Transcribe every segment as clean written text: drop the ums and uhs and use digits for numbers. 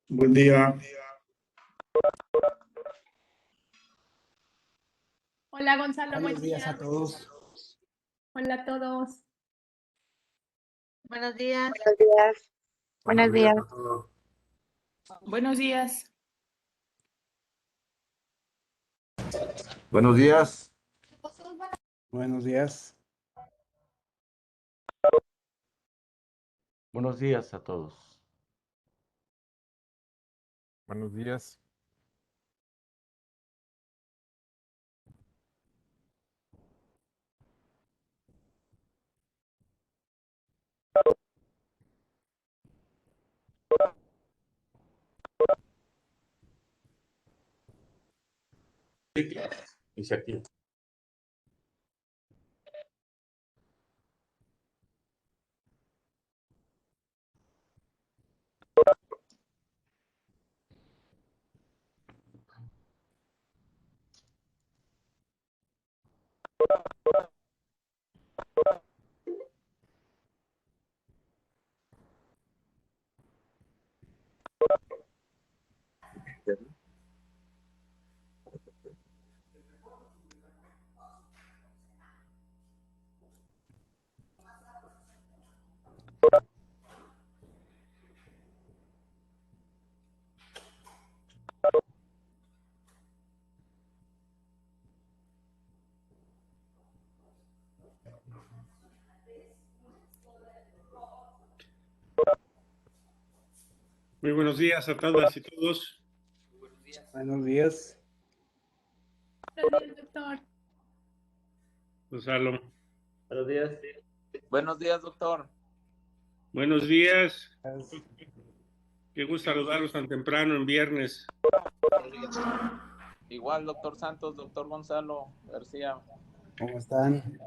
Buen día. Hola Gonzalo, Buenos buen días día. a todos. Hola a todos. Buenos días. Buenos días. Buenos días. a todos. Buenos días. Buenos días. Buenos días. Buenos días a todos. Buenos días. Y se activa. Muy buenos días a todas y todos. Buenos días. Buenos días, doctor. Gonzalo. Buenos días. Buenos días, doctor. Buenos días. Qué gusto saludarlos tan temprano en viernes. Igual, doctor Santos, doctor Gonzalo García. ¿Cómo están?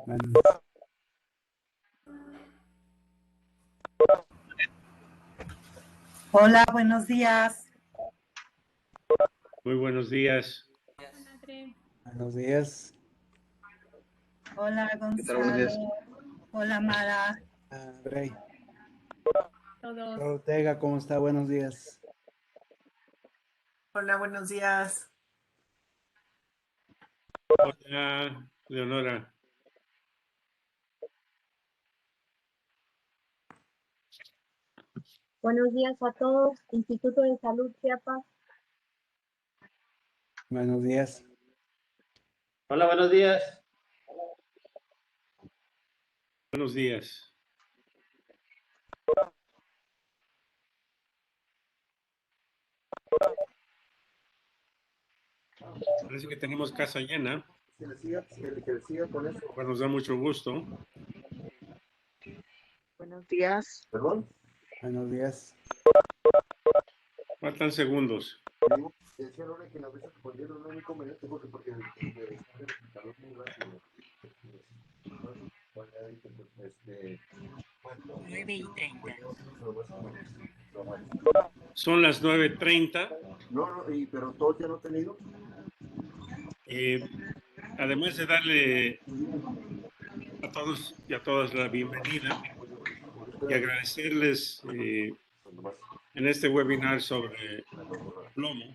Hola, buenos días. Muy buenos días. Buenos días. Hola, Gonzalo. Buenos días. Hola, Mara. Rey. Todos. Ortega, ¿cómo está? Buenos días. Hola, buenos días. Hola, Leonora. Buenos días a todos. Instituto de Salud Chiapas. Buenos días. Hola, buenos días. Buenos días. Parece que tenemos casa llena. Bueno, nos da mucho gusto. Buenos días. ¿Perdón? Buenos días. Faltan segundos. Son las 9:30. Pero todos ya no han tenido. Además de darle a todos y a todas la bienvenida y agradecerles en este webinar sobre plomo,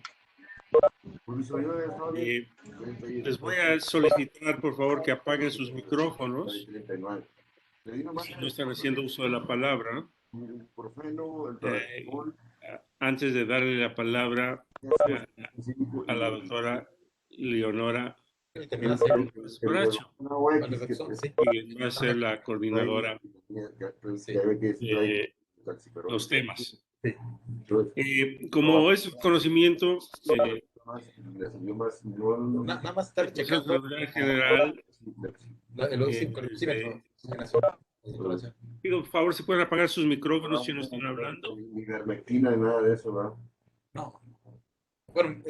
les voy a solicitar por favor que apaguen sus micrófonos si no están haciendo uso de la palabra antes de darle la palabra a la doctora Leonora Bracho, que va a ser la coordinadora de los temas. Como es conocimiento, Nada más estar el checando. general, pido por favor si pueden apagar sus micrófonos si no están hablando. Ni ivermectina, ni nada de eso, ¿verdad? No. Bueno,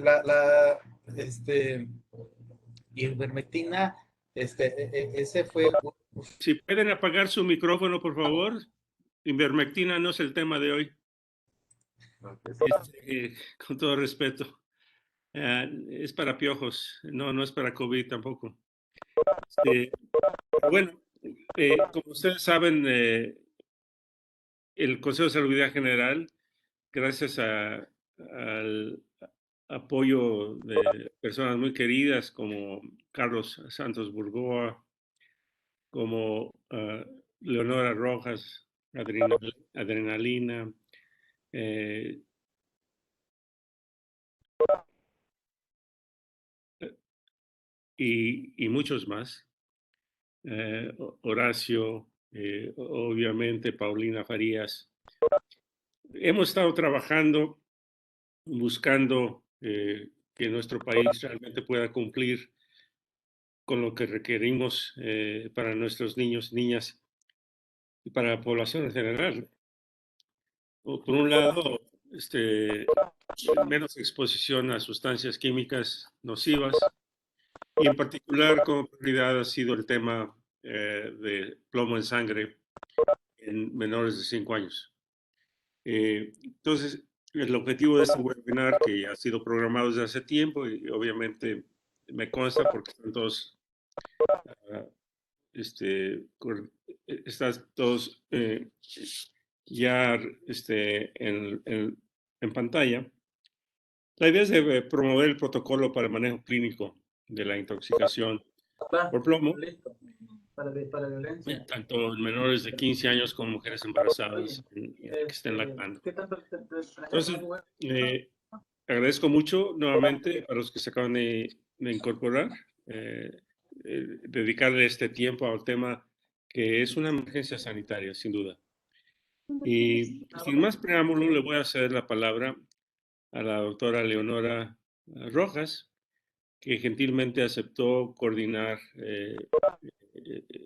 ivermectina, ese fue. Si pueden apagar su micrófono, por favor. Ivermectina no es el tema de hoy. Con todo respeto. Es para piojos, no es para COVID tampoco. Bueno, Como ustedes saben, el Consejo de Salubridad General, gracias al apoyo de personas muy queridas como Carlos Santos Burgoa, como Leonora Rojas, Adrenalina, eh, y muchos más. Horacio, obviamente Paulina Farías. Hemos estado trabajando, buscando que nuestro país realmente pueda cumplir con lo que requerimos para nuestros niños, niñas y para la población en general. Por un lado, menos exposición a sustancias químicas nocivas, y en particular como prioridad ha sido el tema de plomo en sangre en menores de 5 años. Entonces, el objetivo de este webinar, que ya ha sido programado desde hace tiempo, y obviamente me consta porque están todos, están todos ya en pantalla. La idea es de promover el protocolo para el manejo clínico de la intoxicación por plomo, tanto en menores de 15 años como mujeres embarazadas que estén lactando. Entonces, agradezco mucho nuevamente a los que se acaban de incorporar, dedicarle este tiempo al tema que es una emergencia sanitaria, sin duda. Y sin más preámbulo, le voy a ceder la palabra a la doctora Leonora Rojas, que gentilmente aceptó coordinar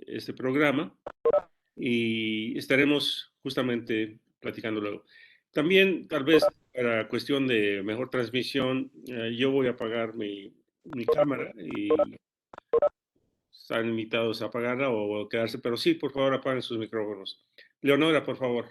este programa, y estaremos justamente platicando luego. También, tal vez, para cuestión de mejor transmisión, yo voy a apagar mi cámara y están invitados a apagarla o quedarse, pero sí, por favor, apaguen sus micrófonos. Leonora, por favor.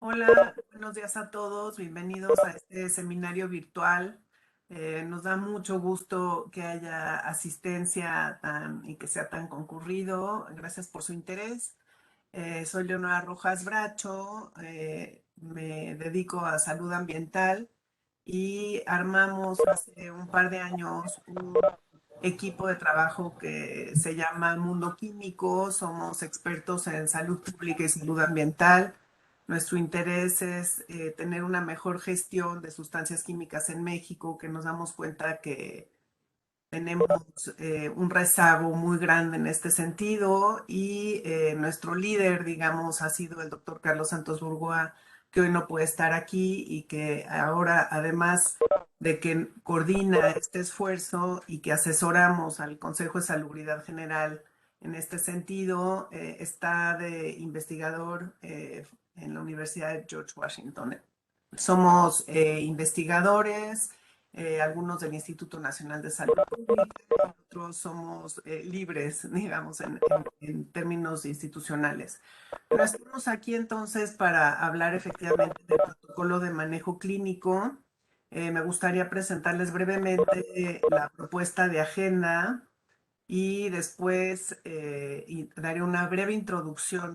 Hola, buenos días a todos. Bienvenidos a este seminario virtual. Nos da mucho gusto que haya asistencia y que sea tan concurrido. Gracias por su interés. Soy Leonora Rojas Bracho. Me dedico a salud ambiental y armamos hace un par de años un equipo de trabajo que se llama Mundo Químico. Somos expertos en salud pública y salud ambiental. Nuestro interés es tener una mejor gestión de sustancias químicas en México, que nos damos cuenta que tenemos un rezago muy grande en este sentido, y nuestro líder, digamos, ha sido el doctor Carlos Santos Burgoa, que hoy no puede estar aquí y que ahora, además de que coordina este esfuerzo y que asesoramos al Consejo de Salubridad General en este sentido, está de investigador en la Universidad de George Washington. Somos investigadores, algunos del Instituto Nacional de Salud Pública, otros somos libres, digamos, en términos institucionales. Pero estamos aquí entonces para hablar efectivamente del protocolo de manejo clínico. Me gustaría presentarles brevemente la propuesta de agenda y después daré una breve introducción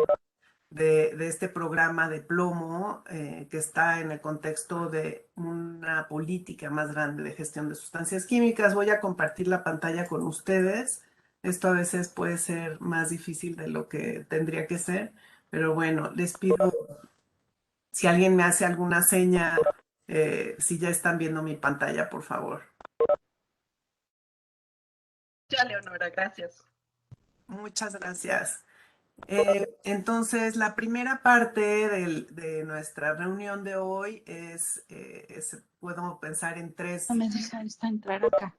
de este programa de plomo que está en el contexto de una política más grande de gestión de sustancias químicas. Voy a compartir la pantalla con ustedes. Esto a veces puede ser más difícil de lo que tendría que ser, pero bueno, les pido si alguien me hace alguna seña, si ya están viendo mi pantalla, por favor. Ya, Leonora, gracias. Muchas gracias. Entonces, la primera parte de nuestra reunión de hoy puedo pensar en tres. No me deja entrar acá.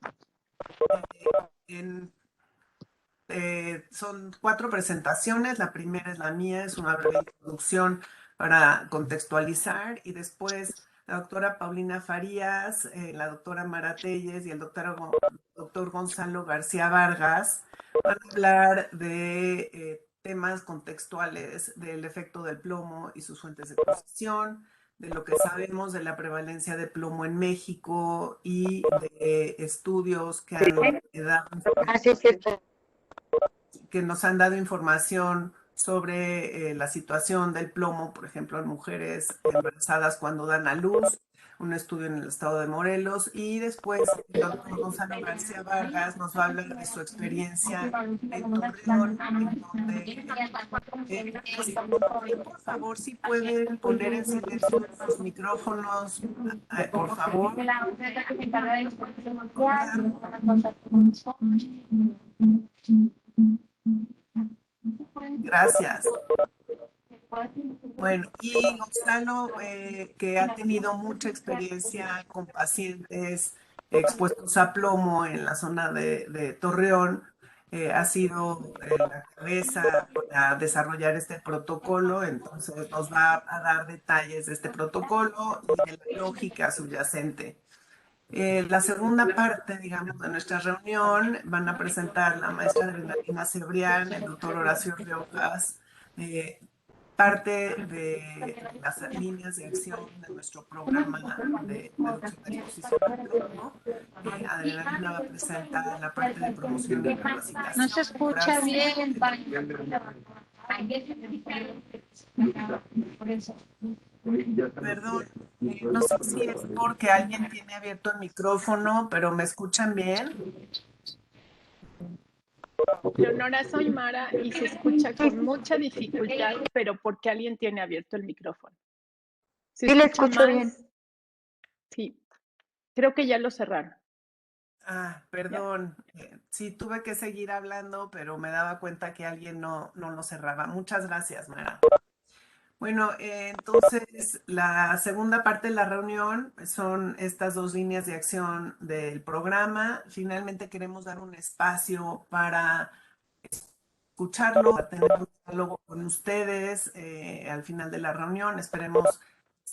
Son 4 presentaciones. La primera es la mía, es una breve introducción para contextualizar, y después la doctora Paulina Farías, la doctora Mara Telles y el doctor Gonzalo García Vargas van a hablar de temas contextuales del efecto del plomo y sus fuentes de exposición. de lo que sabemos de la prevalencia de plomo en México y de estudios que nos han dado información sobre la situación del plomo, por ejemplo, en mujeres embarazadas cuando dan a luz, un estudio en el estado de Morelos, y después el doctor Gonzalo García Vargas nos va a hablar de su experiencia en Torreón, en donde, por favor, si pueden poner en silencio los micrófonos, por favor. Gracias. Bueno, y Gonzalo, que ha tenido mucha experiencia con pacientes expuestos a plomo en la zona de Torreón, ha sido la cabeza para desarrollar este protocolo, entonces nos va a dar detalles de este protocolo y de la lógica subyacente. La segunda parte, digamos, de nuestra reunión van a presentar la maestra Adrenalina Cebrián, el doctor Horacio Riojas, parte de las líneas de acción de nuestro programa de reducción de exposición al plomo. Adrenalina va a presentar la parte de promoción y capacitación. No se escucha bien. Perdón, no sé si es porque alguien tiene abierto el micrófono, pero ¿me escuchan bien? Leonora, soy Mara y se escucha con mucha dificultad, pero porque alguien tiene abierto el micrófono. Sí, le escucho bien. Sí, creo que ya lo cerraron. Perdón, sí, tuve que seguir hablando, pero me daba cuenta que alguien no lo cerraba. Muchas gracias, Mara. Bueno, entonces la segunda parte de la reunión son estas dos líneas de acción del programa. Finalmente queremos dar un espacio para escucharlo, para tener un diálogo con ustedes al final de la reunión. Esperemos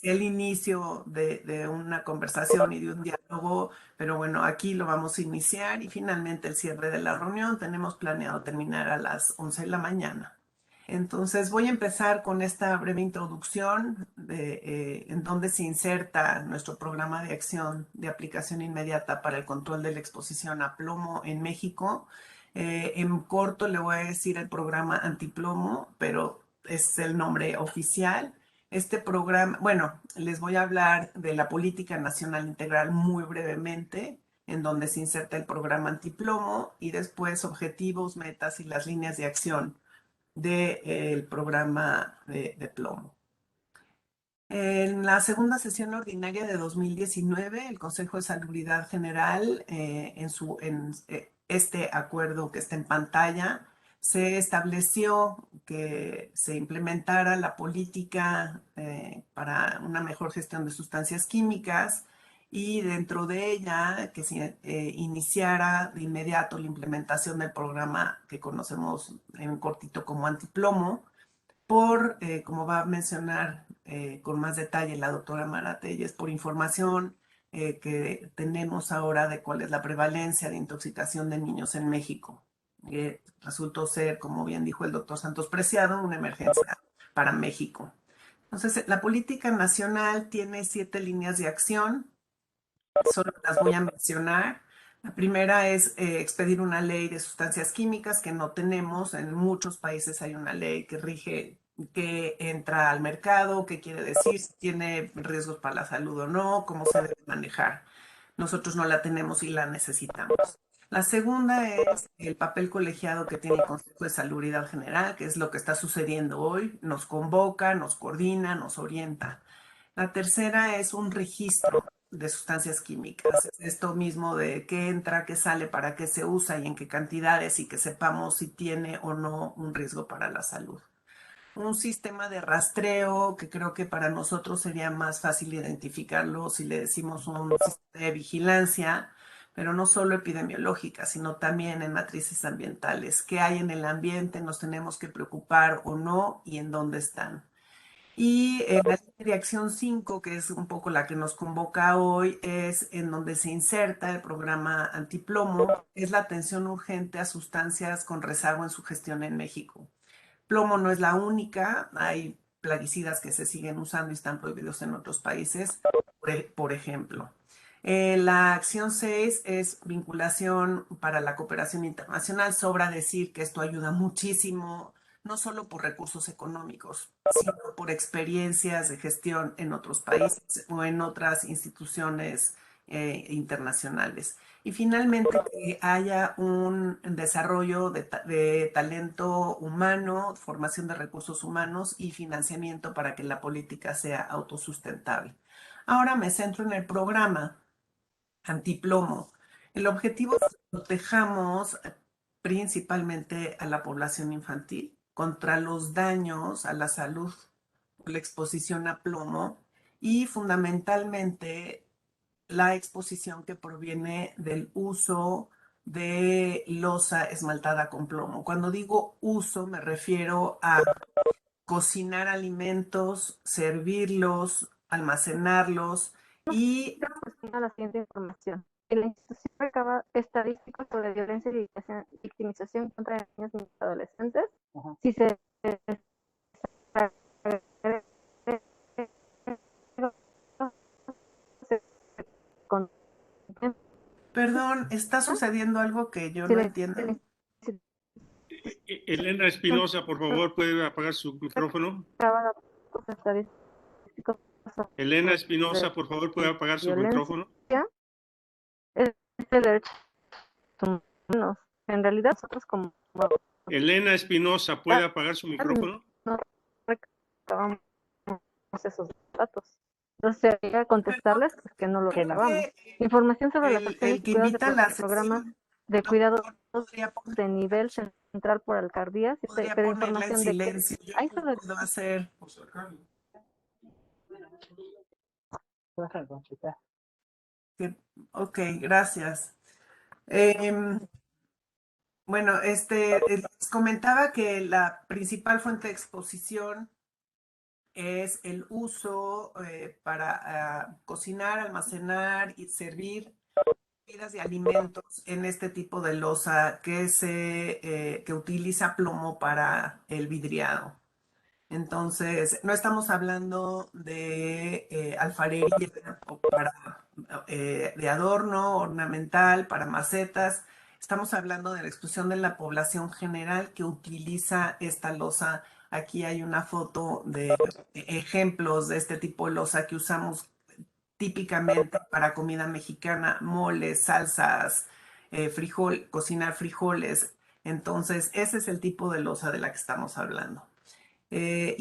el inicio de una conversación y de un diálogo, pero bueno, aquí lo vamos a iniciar y finalmente el cierre de la reunión. Tenemos planeado terminar a las 11 de la mañana. Entonces voy a empezar con esta breve introducción en donde se inserta nuestro programa de acción de aplicación inmediata para el control de la exposición a plomo en México. En corto le voy a decir el programa antiplomo, pero es el nombre oficial. Este programa, bueno, les voy a hablar de la Política Nacional Integral muy brevemente, en donde se inserta el programa antiplomo y después objetivos, metas y las líneas de acción del programa de plomo. En la segunda sesión ordinaria de 2019, el Consejo de Salubridad General, en este acuerdo que está en pantalla, se estableció que se implementara la política para una mejor gestión de sustancias químicas y dentro de ella que se iniciara de inmediato la implementación del programa que conocemos en cortito como antiplomo, como va a mencionar con más detalle la doctora Mara Telles, por información que tenemos ahora de cuál es la prevalencia de intoxicación de niños en México. Resultó ser, como bien dijo el doctor Santos Preciado, una emergencia para México. Entonces, la política nacional tiene 7 líneas de acción. Solo las voy a mencionar. La primera es expedir una ley de sustancias químicas que no tenemos. En muchos países hay una ley que rige qué entra al mercado, qué quiere decir, si tiene riesgos para la salud o no, cómo se debe manejar. Nosotros no la tenemos y la necesitamos. La segunda es el papel colegiado que tiene el Consejo de Salubridad General, que es lo que está sucediendo hoy. Nos convoca, nos coordina, nos orienta. La tercera es un registro de sustancias químicas. Esto mismo de qué entra, qué sale, para qué se usa y en qué cantidades y que sepamos si tiene o no un riesgo para la salud. Un sistema de rastreo que creo que para nosotros sería más fácil identificarlo si le decimos un sistema de vigilancia, pero no solo epidemiológica, sino también en matrices ambientales. ¿Qué hay en el ambiente? ¿Nos tenemos que preocupar o no? ¿Y en dónde están? Y la línea de acción 5, que es un poco la que nos convoca hoy, es en donde se inserta el programa antiplomo, es la atención urgente a sustancias con rezago en su gestión en México. Plomo no es la única, hay plaguicidas que se siguen usando y están prohibidos en otros países, por ejemplo. La acción 6 es vinculación para la cooperación internacional. Sobra decir que esto ayuda muchísimo, no solo por recursos económicos, sino por experiencias de gestión en otros países o en otras instituciones internacionales. Y finalmente, que haya un desarrollo de talento humano, formación de recursos humanos y financiamiento para que la política sea autosustentable. Ahora me centro en el programa antiplomo. El objetivo es que protejamos principalmente a la población infantil contra los daños a la salud por la exposición a plomo y fundamentalmente la exposición que proviene del uso de loza esmaltada con plomo. Cuando digo uso me refiero a cocinar alimentos, servirlos, almacenarlos y A la siguiente información. La institución recaba estadísticas sobre violencia y victimización contra niños y adolescentes. Si se Perdón, ¿está sucediendo algo que yo no entiendo? Elena Espinosa, por favor, ¿puede apagar su micrófono? Elena Espinosa, por favor, ¿puede apagar su micrófono? Es el derecho humanos. En realidad nosotros como Elena Espinosa, ¿puede apagar su micrófono? no recabamos esos datos. Entonces, sería contestarles pues, que no lo recabamos. Información sobre las acciones y cuidados de programas de cuidados de nivel central por alcaldías, pero información de que ahí se lo puedo hacer. Ok, gracias. Bueno, les comentaba que la principal fuente de exposición es el uso para cocinar, almacenar y servir bebidas y alimentos en este tipo de loza que utiliza plomo para el vidriado. Entonces, no estamos hablando de alfarería de adorno, ornamental, para macetas. Estamos hablando de la exposición de la población general que utiliza esta loza. Aquí hay una foto de ejemplos de este tipo de loza que usamos típicamente para comida mexicana, moles, salsas, cocinar frijoles. Entonces, ese es el tipo de loza de la que estamos hablando. Se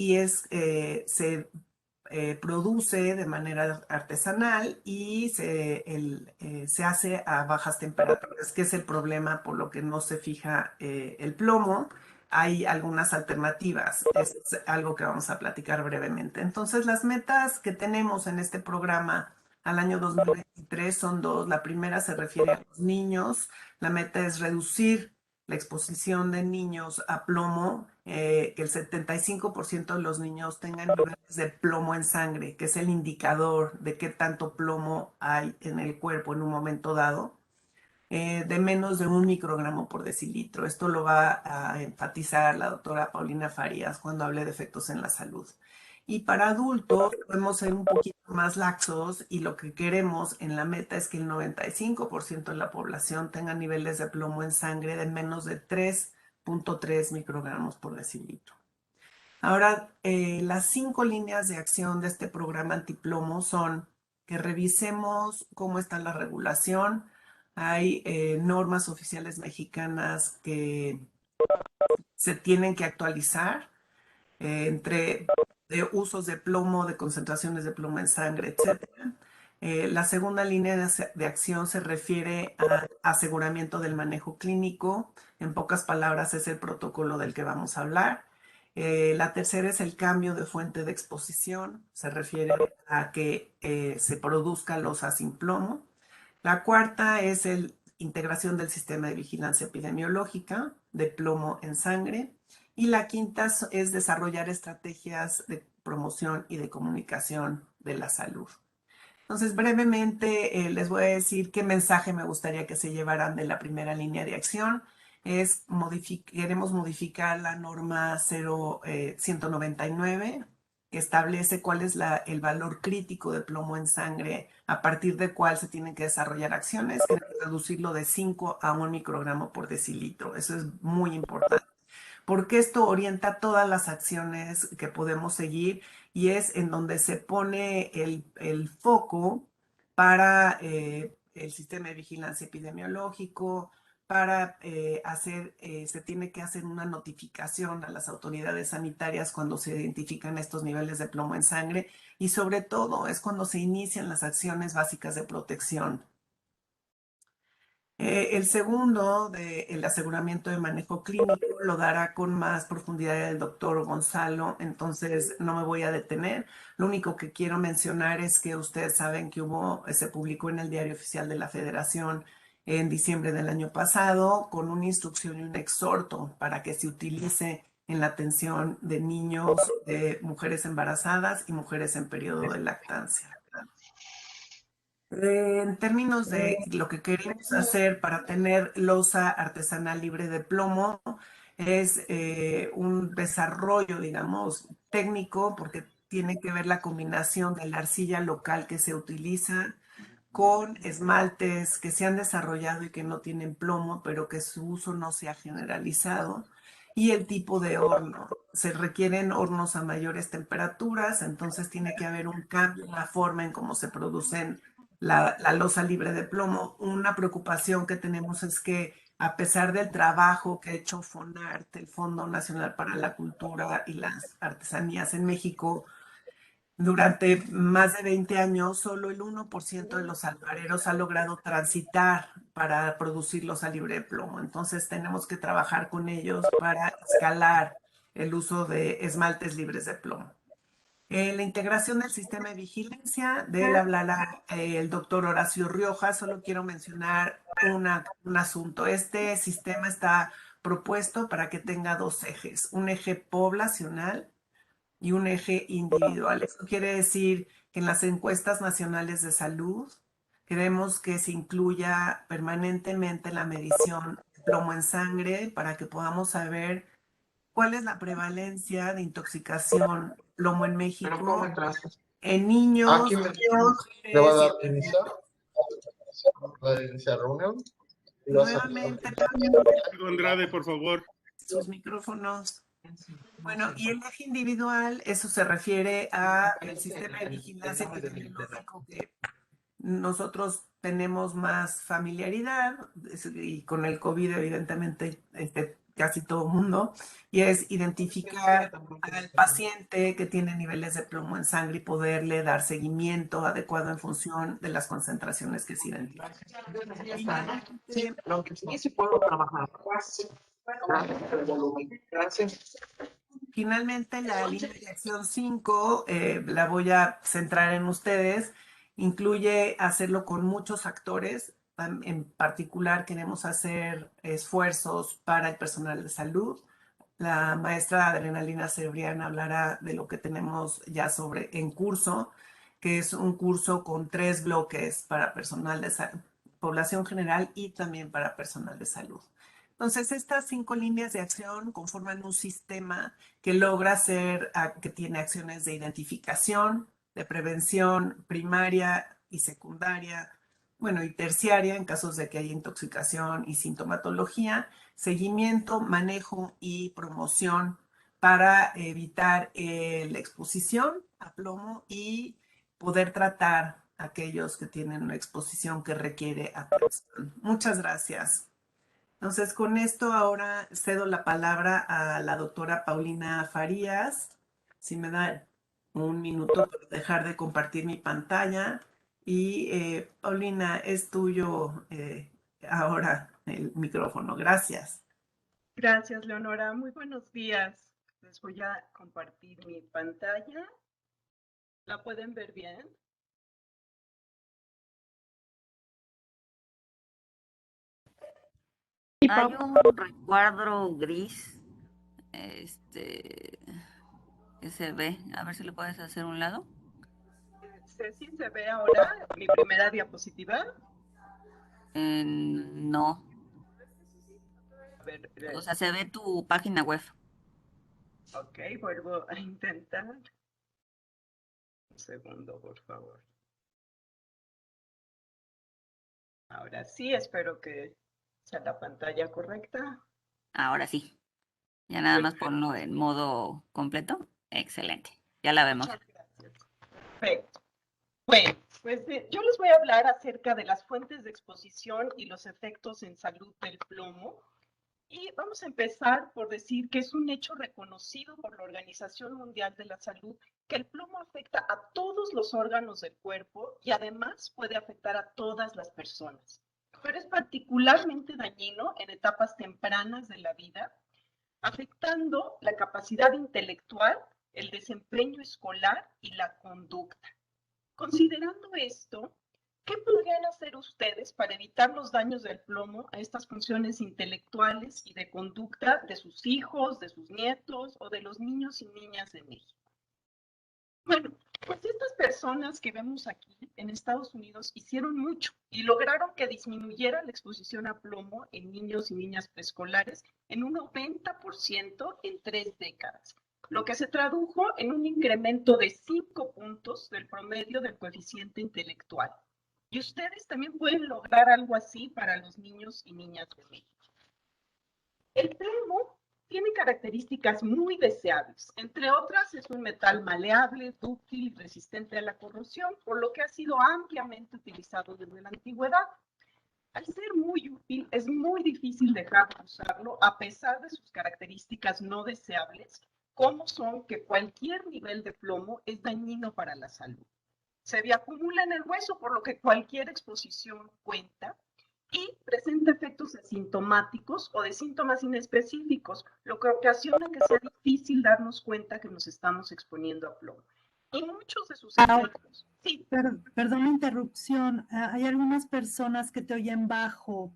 produce de manera artesanal y se hace a bajas temperaturas, que es el problema por lo que no se fija el plomo. Hay algunas alternativas, es algo que vamos a platicar brevemente. Entonces, las metas que tenemos en este programa al año 2023 son dos. La primera se refiere a los niños. La meta es reducir la exposición de niños a plomo, que el 75% de los niños tengan niveles de plomo en sangre, que es el indicador de qué tanto plomo hay en el cuerpo en un momento dado, de menos de 1 microgramo por decilitro. Esto lo va a enfatizar la doctora Paulina Farías cuando hable de efectos en la salud. Y para adultos podemos ser un poquito más laxos y lo que queremos en la meta es que el 95% de la población tenga niveles de plomo en sangre de menos de 3.3 microgramos por decilitro. Ahora, las 5 líneas de acción de este programa antiplomo son que revisemos cómo está la regulación. Hay normas oficiales mexicanas que se tienen que actualizar entre de usos de plomo, de concentraciones de plomo en sangre, etc. La segunda línea de acción se refiere a aseguramiento del manejo clínico. En pocas palabras, es el protocolo del que vamos a hablar. La tercera es el cambio de fuente de exposición. Se refiere a que se produzca loza sin plomo. La cuarta es la integración del sistema de vigilancia epidemiológica de plomo en sangre. Y la quinta es desarrollar estrategias de promoción y de comunicación de la salud. Entonces, brevemente les voy a decir qué mensaje me gustaría que se llevaran de la primera línea de acción. Queremos modificar la norma 0199 que establece cuál es el valor crítico de plomo en sangre, a partir del cual se tienen que desarrollar acciones, que reducirlo de 5 a 1 microgramo por decilitro. Eso es muy importante, porque esto orienta todas las acciones que podemos seguir y es en donde se pone el foco para el sistema de vigilancia epidemiológico, para se tiene que hacer una notificación a las autoridades sanitarias cuando se identifican estos niveles de plomo en sangre y sobre todo es cuando se inician las acciones básicas de protección. El segundo, el aseguramiento de manejo clínico, lo dará con más profundidad el doctor Gonzalo, entonces no me voy a detener. Lo único que quiero mencionar es que ustedes saben que se publicó en el Diario Oficial de la Federación en diciembre del año pasado con una instrucción y un exhorto para que se utilice en la atención de niños, de mujeres embarazadas y mujeres en periodo de lactancia. En términos de lo que queremos hacer para tener loza artesanal libre de plomo, es un desarrollo, digamos, técnico, porque tiene que ver la combinación de la arcilla local que se utiliza con esmaltes que se han desarrollado y que no tienen plomo, pero que su uso no se ha generalizado, y el tipo de horno. Se requieren hornos a mayores temperaturas, entonces tiene que haber un cambio en la forma en cómo se producen la loza libre de plomo. Una preocupación que tenemos es que a pesar del trabajo que ha hecho FONART, el Fondo Nacional para la Cultura y las Artesanías en México, durante más de 20 años, solo el 1% de los alfareros ha logrado transitar para producir loza libre de plomo. Entonces tenemos que trabajar con ellos para escalar el uso de esmaltes libres de plomo. La integración del sistema de vigilancia, de él hablará el doctor Horacio Rioja. Solo quiero mencionar un asunto. Este sistema está propuesto para que tenga dos ejes, un eje poblacional y un eje individual. Eso quiere decir que en las encuestas nacionales de salud queremos que se incluya permanentemente la medición de plomo en sangre para que podamos saber cuál es la prevalencia de intoxicación plomo en México en niños. Aquí le va a dar iniciar. Va a iniciar reunión. Nuevamente, Andrade, por favor. sus micrófonos. Bueno, y el eje individual, eso se refiere al sistema de vigilancia epidemiológico que nosotros tenemos más familiaridad, y con el COVID evidentemente casi todo el mundo, y es identificar al paciente que tiene niveles de plomo en sangre y poderle dar seguimiento adecuado en función de las concentraciones que se identifican. Sí puedo trabajar. Gracias. Finalmente, la línea de acción 5, la voy a centrar en ustedes, incluye hacerlo con muchos actores. En particular, queremos hacer esfuerzos para el personal de salud. La maestra Adrenalina Cebrián hablará de lo que tenemos ya en curso, que es un curso con 3 bloques para personal de población general y también para personal de salud. Entonces, estas 5 líneas de acción conforman un sistema que logra que tiene acciones de identificación, de prevención primaria y secundaria, bueno, y terciaria en casos de que haya intoxicación y sintomatología, seguimiento, manejo y promoción para evitar la exposición a plomo y poder tratar a aquellos que tienen una exposición que requiere atención. Muchas gracias. Entonces, con esto ahora cedo la palabra a la doctora Paulina Farías. Si me da un minuto para dejar de compartir mi pantalla. Y Paulina, es tuyo ahora el micrófono. Gracias. Gracias, Leonora. Muy buenos días. Les voy a compartir mi pantalla. ¿La pueden ver bien? Hay un recuadro gris, que se ve. A ver si lo puedes hacer a un lado. Ceci, ¿se ve ahora mi primera diapositiva? No. A ver, O sea, se ve tu página web. ok, vuelvo a intentar. segundo, por favor. Ahora sí, espero que sea la pantalla correcta. Ahora sí. Ya nada más ponlo en modo completo. Excelente. Ya la vemos. Muchas gracias. Perfecto. Bueno, pues yo les voy a hablar acerca de las fuentes de exposición y los efectos en salud del plomo. Y vamos a empezar por decir que es un hecho reconocido por la Organización Mundial de la Salud que el plomo afecta a todos los órganos del cuerpo y además puede afectar a todas las personas. Pero es particularmente dañino en etapas tempranas de la vida, afectando la capacidad intelectual, el desempeño escolar y la conducta. Considerando esto, ¿qué podrían hacer ustedes para evitar los daños del plomo a estas funciones intelectuales y de conducta de sus hijos, de sus nietos o de los niños y niñas de México? Bueno, pues estas personas que vemos aquí en Estados Unidos hicieron mucho y lograron que disminuyera la exposición a plomo en niños y niñas preescolares en un 90% en 3 décadas, lo que se tradujo en un incremento de 5 puntos del promedio del coeficiente intelectual. Y ustedes también pueden lograr algo así para los niños y niñas de México. El plomo tiene características muy deseables. Entre otras, es un metal maleable, dúctil y resistente a la corrosión, por lo que ha sido ampliamente utilizado desde la antigüedad. Al ser muy útil, es muy difícil dejar de usarlo a pesar de sus características no deseables, como son que cualquier nivel de plomo es dañino para la salud. Se acumula en el hueso, por lo que cualquier exposición cuenta, y presenta efectos asintomáticos o de síntomas inespecíficos, lo que ocasiona que sea difícil darnos cuenta que nos estamos exponiendo a plomo. Y muchos de sus efectos... Sí. Perdón la interrupción, hay algunas personas que te oyen bajo.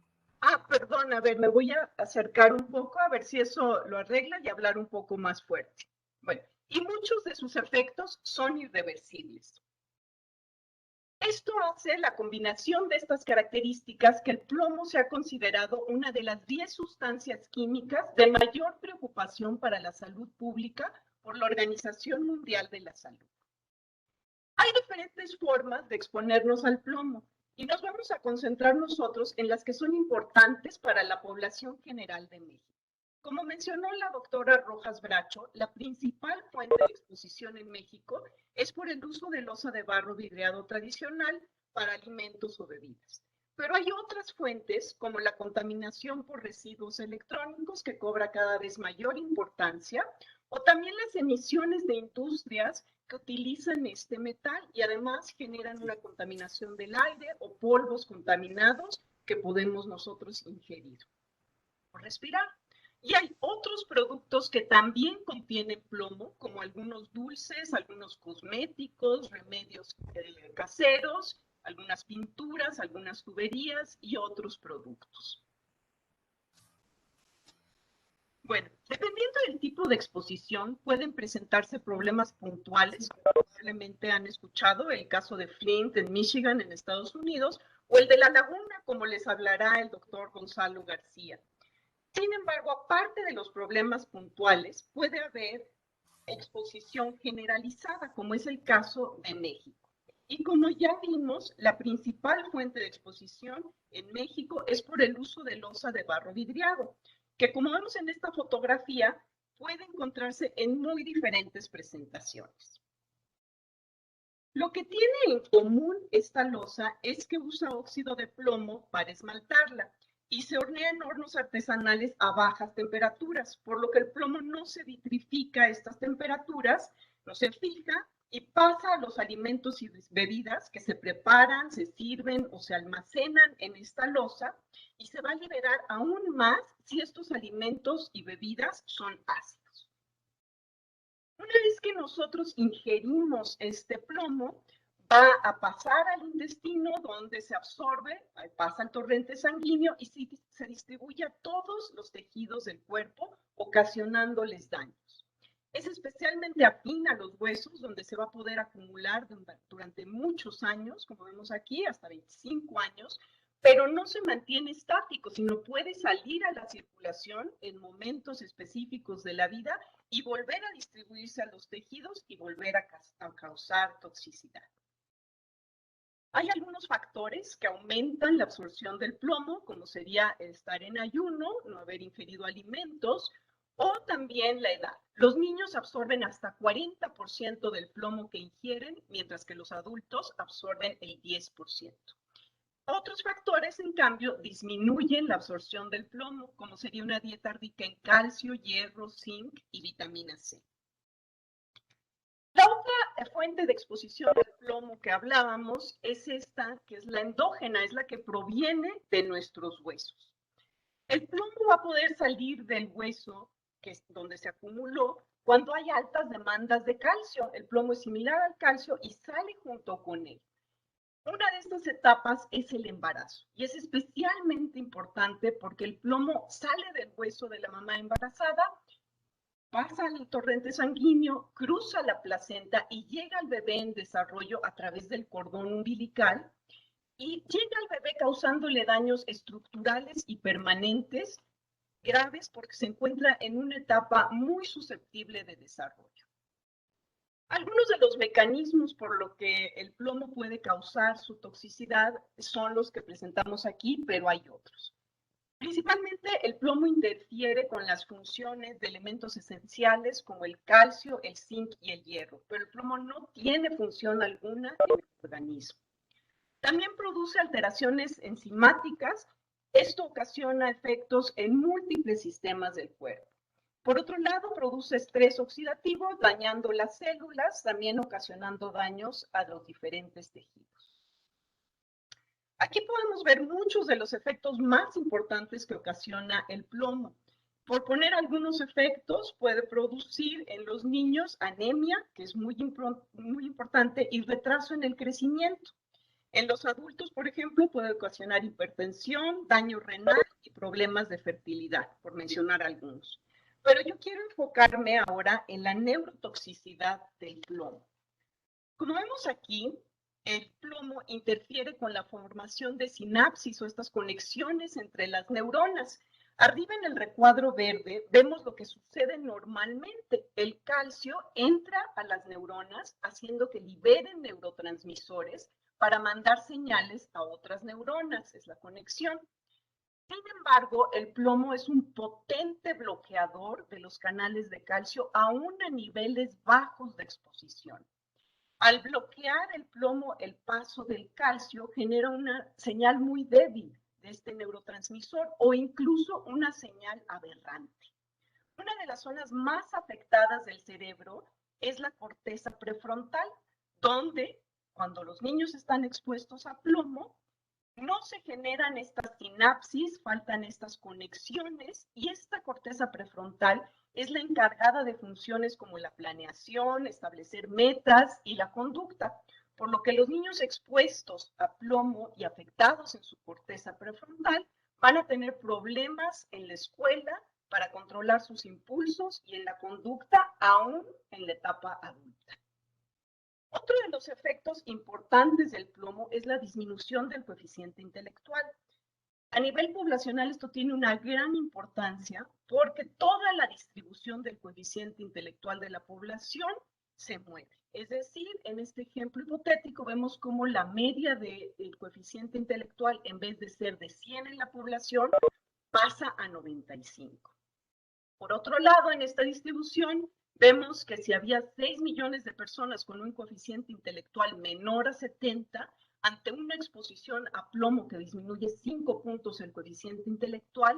Perdón, a ver, me voy a acercar un poco a ver si eso lo arregla y hablar un poco más fuerte. Bueno, y muchos de sus efectos son irreversibles. Esto hace la combinación de estas características que el plomo se ha considerado una de las 10 sustancias químicas de mayor preocupación para la salud pública por la Organización Mundial de la Salud. Hay diferentes formas de exponernos al plomo y nos vamos a concentrar nosotros en las que son importantes para la población general de México. Como mencionó la doctora Rojas Bracho, la principal fuente de exposición en México es por el uso de loza de barro vidriado tradicional para alimentos o bebidas. Pero hay otras fuentes, como la contaminación por residuos electrónicos, que cobra cada vez mayor importancia, o también las emisiones de industrias que utilizan este metal y además generan una contaminación del aire o polvos contaminados que podemos nosotros ingerir o respirar. Y hay otros productos que también contienen plomo, como algunos dulces, algunos cosméticos, remedios caseros, algunas pinturas, algunas tuberías y otros productos. Bueno, dependiendo del tipo de exposición, pueden presentarse problemas puntuales, como probablemente han escuchado, el caso de Flint en Michigan, en Estados Unidos, o el de La Laguna, como les hablará el doctor Gonzalo García. Sin embargo, aparte de los problemas puntuales, puede haber exposición generalizada, como es el caso de México. Y como ya vimos, la principal fuente de exposición en México es por el uso de loza de barro vidriado, que como vemos en esta fotografía, puede encontrarse en muy diferentes presentaciones. Lo que tiene en común esta loza es que usa óxido de plomo para esmaltarla y se hornea en hornos artesanales a bajas temperaturas, por lo que el plomo no se vitrifica a estas temperaturas, no se fija y pasa a los alimentos y bebidas que se preparan, se sirven o se almacenan en esta loza y se va a liberar aún más si estos alimentos y bebidas son ácidos. Una vez que nosotros ingerimos este plomo, va a pasar al intestino donde se absorbe, pasa al torrente sanguíneo y se distribuye a todos los tejidos del cuerpo, ocasionándoles daños. Es especialmente afín a los huesos, donde se va a poder acumular durante muchos años, como vemos aquí, hasta 25 años, pero no se mantiene estático, sino puede salir a la circulación en momentos específicos de la vida y volver a distribuirse a los tejidos y volver a causar toxicidad. Hay algunos factores que aumentan la absorción del plomo, como sería estar en ayuno, no haber ingerido alimentos, o también la edad. Los niños absorben hasta 40% del plomo que ingieren, mientras que los adultos absorben el 10%. Otros factores, en cambio, disminuyen la absorción del plomo, como sería una dieta rica en calcio, hierro, zinc y vitamina C. La otra fuente de exposición al plomo que hablábamos es esta, que es la endógena, es la que proviene de nuestros huesos. El plomo va a poder salir del hueso, que es donde se acumuló, cuando hay altas demandas de calcio. El plomo es similar al calcio y sale junto con él. Una de estas etapas es el embarazo y es especialmente importante porque el plomo sale del hueso de la mamá embarazada, pasa al torrente sanguíneo, cruza la placenta y llega al bebé en desarrollo a través del cordón umbilical y llega al bebé causándole daños estructurales y permanentes graves porque se encuentra en una etapa muy susceptible de desarrollo. Algunos de los mecanismos por lo que el plomo puede causar su toxicidad son los que presentamos aquí, pero hay otros. Principalmente el plomo interfiere con las funciones de elementos esenciales como el calcio, el zinc y el hierro, pero el plomo no tiene función alguna en el organismo. También produce alteraciones enzimáticas. Esto ocasiona efectos en múltiples sistemas del cuerpo. Por otro lado, produce estrés oxidativo, dañando las células, también ocasionando daños a los diferentes tejidos. Aquí podemos ver muchos de los efectos más importantes que ocasiona el plomo. Por poner algunos efectos, puede producir en los niños anemia, que es muy importante, y retraso en el crecimiento. En los adultos, por ejemplo, puede ocasionar hipertensión, daño renal y problemas de fertilidad, por mencionar algunos. Pero yo quiero enfocarme ahora en la neurotoxicidad del plomo. Como vemos aquí, el plomo interfiere con la formación de sinapsis o estas conexiones entre las neuronas. Arriba en el recuadro verde vemos lo que sucede normalmente. El calcio entra a las neuronas haciendo que liberen neurotransmisores para mandar señales a otras neuronas. Es la conexión. Sin embargo, el plomo es un potente bloqueador de los canales de calcio aún a niveles bajos de exposición. Al bloquear el plomo el paso del calcio genera una señal muy débil de este neurotransmisor o incluso una señal aberrante. Una de las zonas más afectadas del cerebro es la corteza prefrontal, donde cuando los niños están expuestos a plomo, no se generan estas sinapsis, faltan estas conexiones y esta corteza prefrontal es la encargada de funciones como la planeación, establecer metas y la conducta, por lo que los niños expuestos a plomo y afectados en su corteza prefrontal van a tener problemas en la escuela para controlar sus impulsos y en la conducta aún en la etapa adulta. Otro de los efectos importantes del plomo es la disminución del coeficiente intelectual. A nivel poblacional esto tiene una gran importancia porque toda la distribución del coeficiente intelectual de la población se mueve. Es decir, en este ejemplo hipotético vemos cómo la media del coeficiente intelectual, en vez de ser de 100 en la población, pasa a 95. Por otro lado, en esta distribución, vemos que si había 6 millones de personas con un coeficiente intelectual menor a 70, ante una exposición a plomo que disminuye 5 puntos el coeficiente intelectual,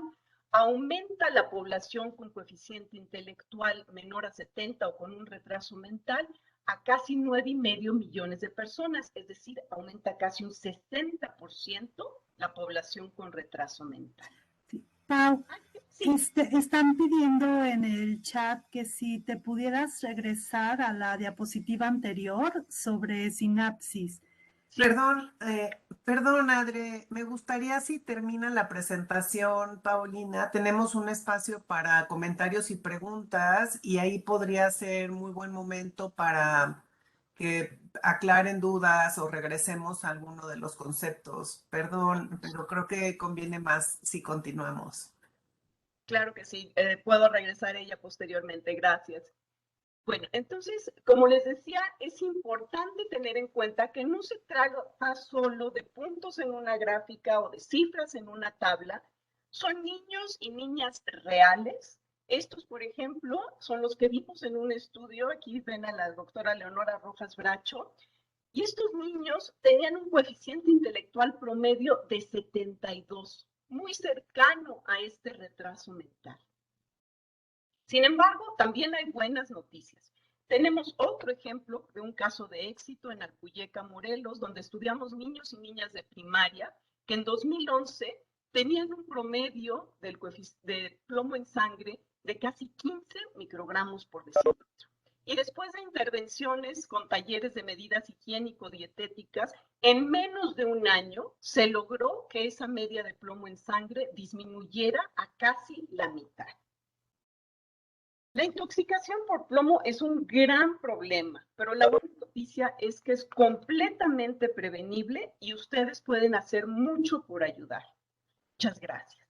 aumenta la población con coeficiente intelectual menor a 70 o con un retraso mental a casi 9,5 millones de personas, es decir, aumenta casi un 60% la población con retraso mental. Pau, están pidiendo en el chat que si te pudieras regresar a la diapositiva anterior sobre sinapsis. Perdón, Adre, me gustaría si termina la presentación, Paulina, tenemos un espacio para comentarios y preguntas y ahí podría ser muy buen momento para que aclaren dudas o regresemos a alguno de los conceptos. Perdón, pero creo que conviene más si continuamos. Claro que sí, puedo regresar a ella posteriormente, gracias. Bueno, entonces, como les decía, es importante tener en cuenta que no se trata solo de puntos en una gráfica o de cifras en una tabla, son niños y niñas reales. Estos, por ejemplo, son los que vimos en un estudio, aquí ven a la doctora Leonora Rojas Bracho, y estos niños tenían un coeficiente intelectual promedio de 72, muy cercano a este retraso mental. Sin embargo, también hay buenas noticias. Tenemos otro ejemplo de un caso de éxito en Alpuyeca, Morelos, donde estudiamos niños y niñas de primaria que en 2011 tenían un promedio de plomo en sangre de casi 15 microgramos por decilitro. Y después de intervenciones con talleres de medidas higiénico-dietéticas, en menos de un año se logró que esa media de plomo en sangre disminuyera a casi la mitad. La intoxicación por plomo es un gran problema, pero la buena noticia es que es completamente prevenible y ustedes pueden hacer mucho por ayudar. Muchas gracias.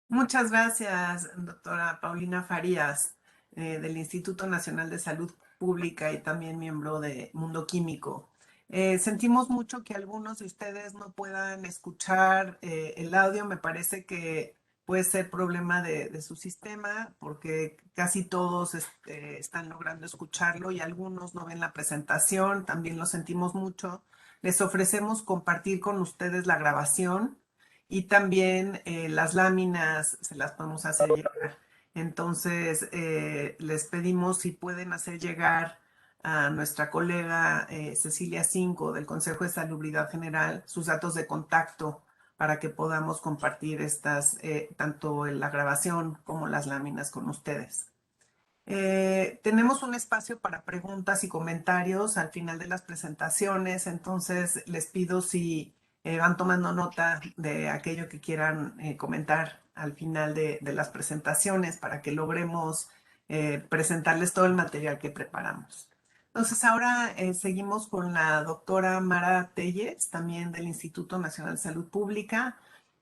Muchas gracias, doctora Paulina Farías, del Instituto Nacional de Salud Pública y también miembro de Mundo Químico. Sentimos mucho que algunos de ustedes no puedan escuchar el audio. Me parece que puede ser problema de su sistema porque casi todos están logrando escucharlo y algunos no ven la presentación. También lo sentimos mucho. Les ofrecemos compartir con ustedes la grabación. Y también las láminas se las podemos hacer llegar. Entonces, les pedimos si pueden hacer llegar a nuestra colega Cecilia Cinco del Consejo de Salubridad General sus datos de contacto para que podamos compartir estas, tanto en la grabación como las láminas con ustedes. Tenemos un espacio para preguntas y comentarios al final de las presentaciones, entonces les pido si van tomando nota de aquello que quieran comentar al final de las presentaciones para que logremos presentarles todo el material que preparamos. Entonces ahora seguimos con la doctora Mara Telles, también del Instituto Nacional de Salud Pública.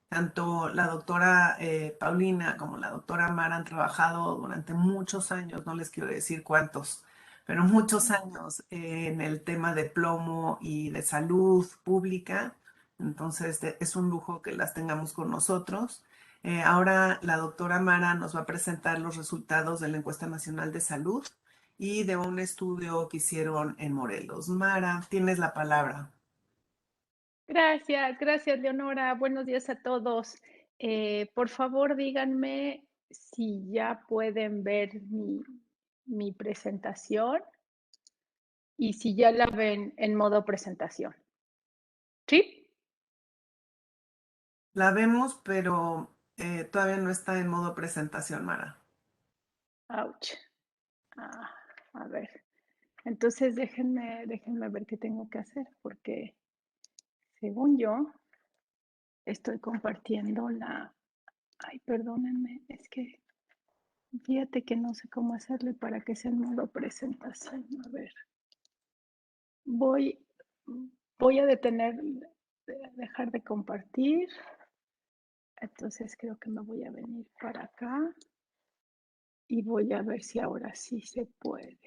Tanto la doctora Paulina como la doctora Mara han trabajado durante muchos años, no les quiero decir cuántos, pero muchos años en el tema de plomo y de salud pública. Entonces es un lujo que las tengamos con nosotros. Ahora la doctora Mara nos va a presentar los resultados de la Encuesta Nacional de Salud y de un estudio que hicieron en Morelos. Mara, tienes la palabra. Gracias, Leonora. Buenos días a todos. Por favor, díganme si ya pueden ver mi presentación y si ya la ven en modo presentación. ¿Sí? La vemos, pero todavía no está en modo presentación, Mara. Ouch. A ver. Entonces déjenme ver qué tengo que hacer, porque según yo estoy compartiendo la... Ay, perdónenme, es que fíjate que no sé cómo hacerle para que sea en modo presentación. A ver. Voy a dejar de compartir. Entonces creo que me voy a venir para acá y voy a ver si ahora sí se puede.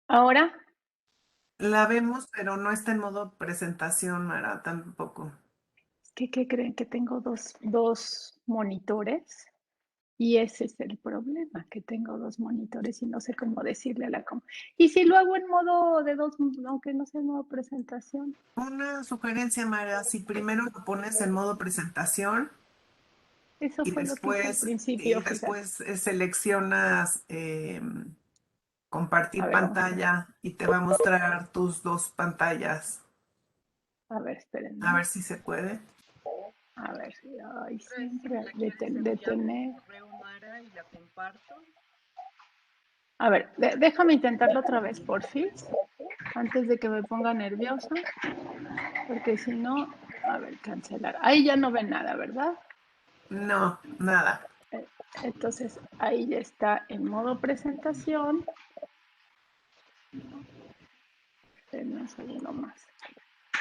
¿Ahora? La vemos, pero no está en modo presentación, Mara, tampoco. ¿Qué creen? Que tengo dos monitores y ese es el problema, que tengo dos monitores y no sé cómo decirle a la y si lo hago en modo de dos, aunque no sea en modo presentación. Una sugerencia, Mara, si primero lo pones en modo presentación Eso y fue lo que hice al principio. y después seleccionas compartir pantalla y te va a mostrar tus dos pantallas. A ver, espérenme. A ver si se puede. A ver, ay, siempre detener. A ver, déjame intentarlo otra vez, porfis, antes de que me ponga nerviosa, porque si no, a ver, cancelar. Ahí ya no ven nada, ¿verdad? No, nada. Entonces, ahí ya está en modo presentación. Denme un segundo más.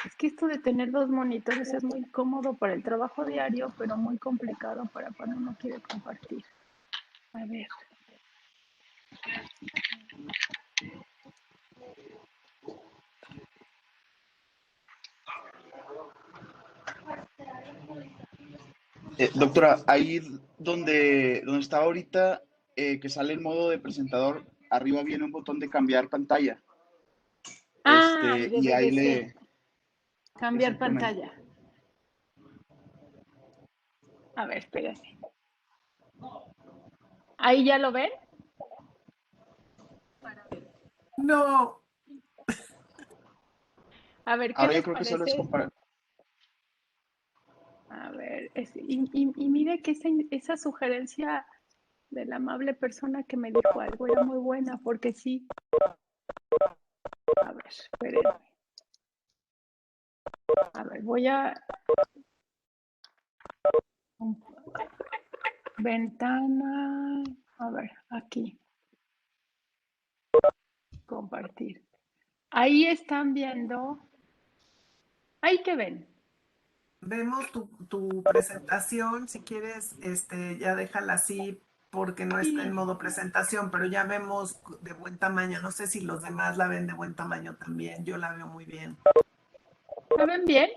Es que esto de tener dos monitores es muy cómodo para el trabajo diario, pero muy complicado para cuando uno quiere compartir. A ver. Doctora, ahí donde está ahorita, que sale el modo de presentador, arriba viene un botón de cambiar pantalla. Y ahí le... Cambiar pantalla. A ver, espérenme. ¿Ahí ya lo ven? No. A ver, ¿qué ahora les yo creo que solo es parece? comparar. A ver, y mire que esa sugerencia de la amable persona que me dijo algo era muy buena, porque sí. A ver, espérenme. A ver, voy a... Ventana... A ver, aquí. Compartir. Ahí están viendo... ¿Ahí qué ven? Vemos tu presentación, si quieres, ya déjala así porque no está en modo presentación, pero ya vemos de buen tamaño. No sé si los demás la ven de buen tamaño también. Yo la veo muy bien. ¿La ven bien?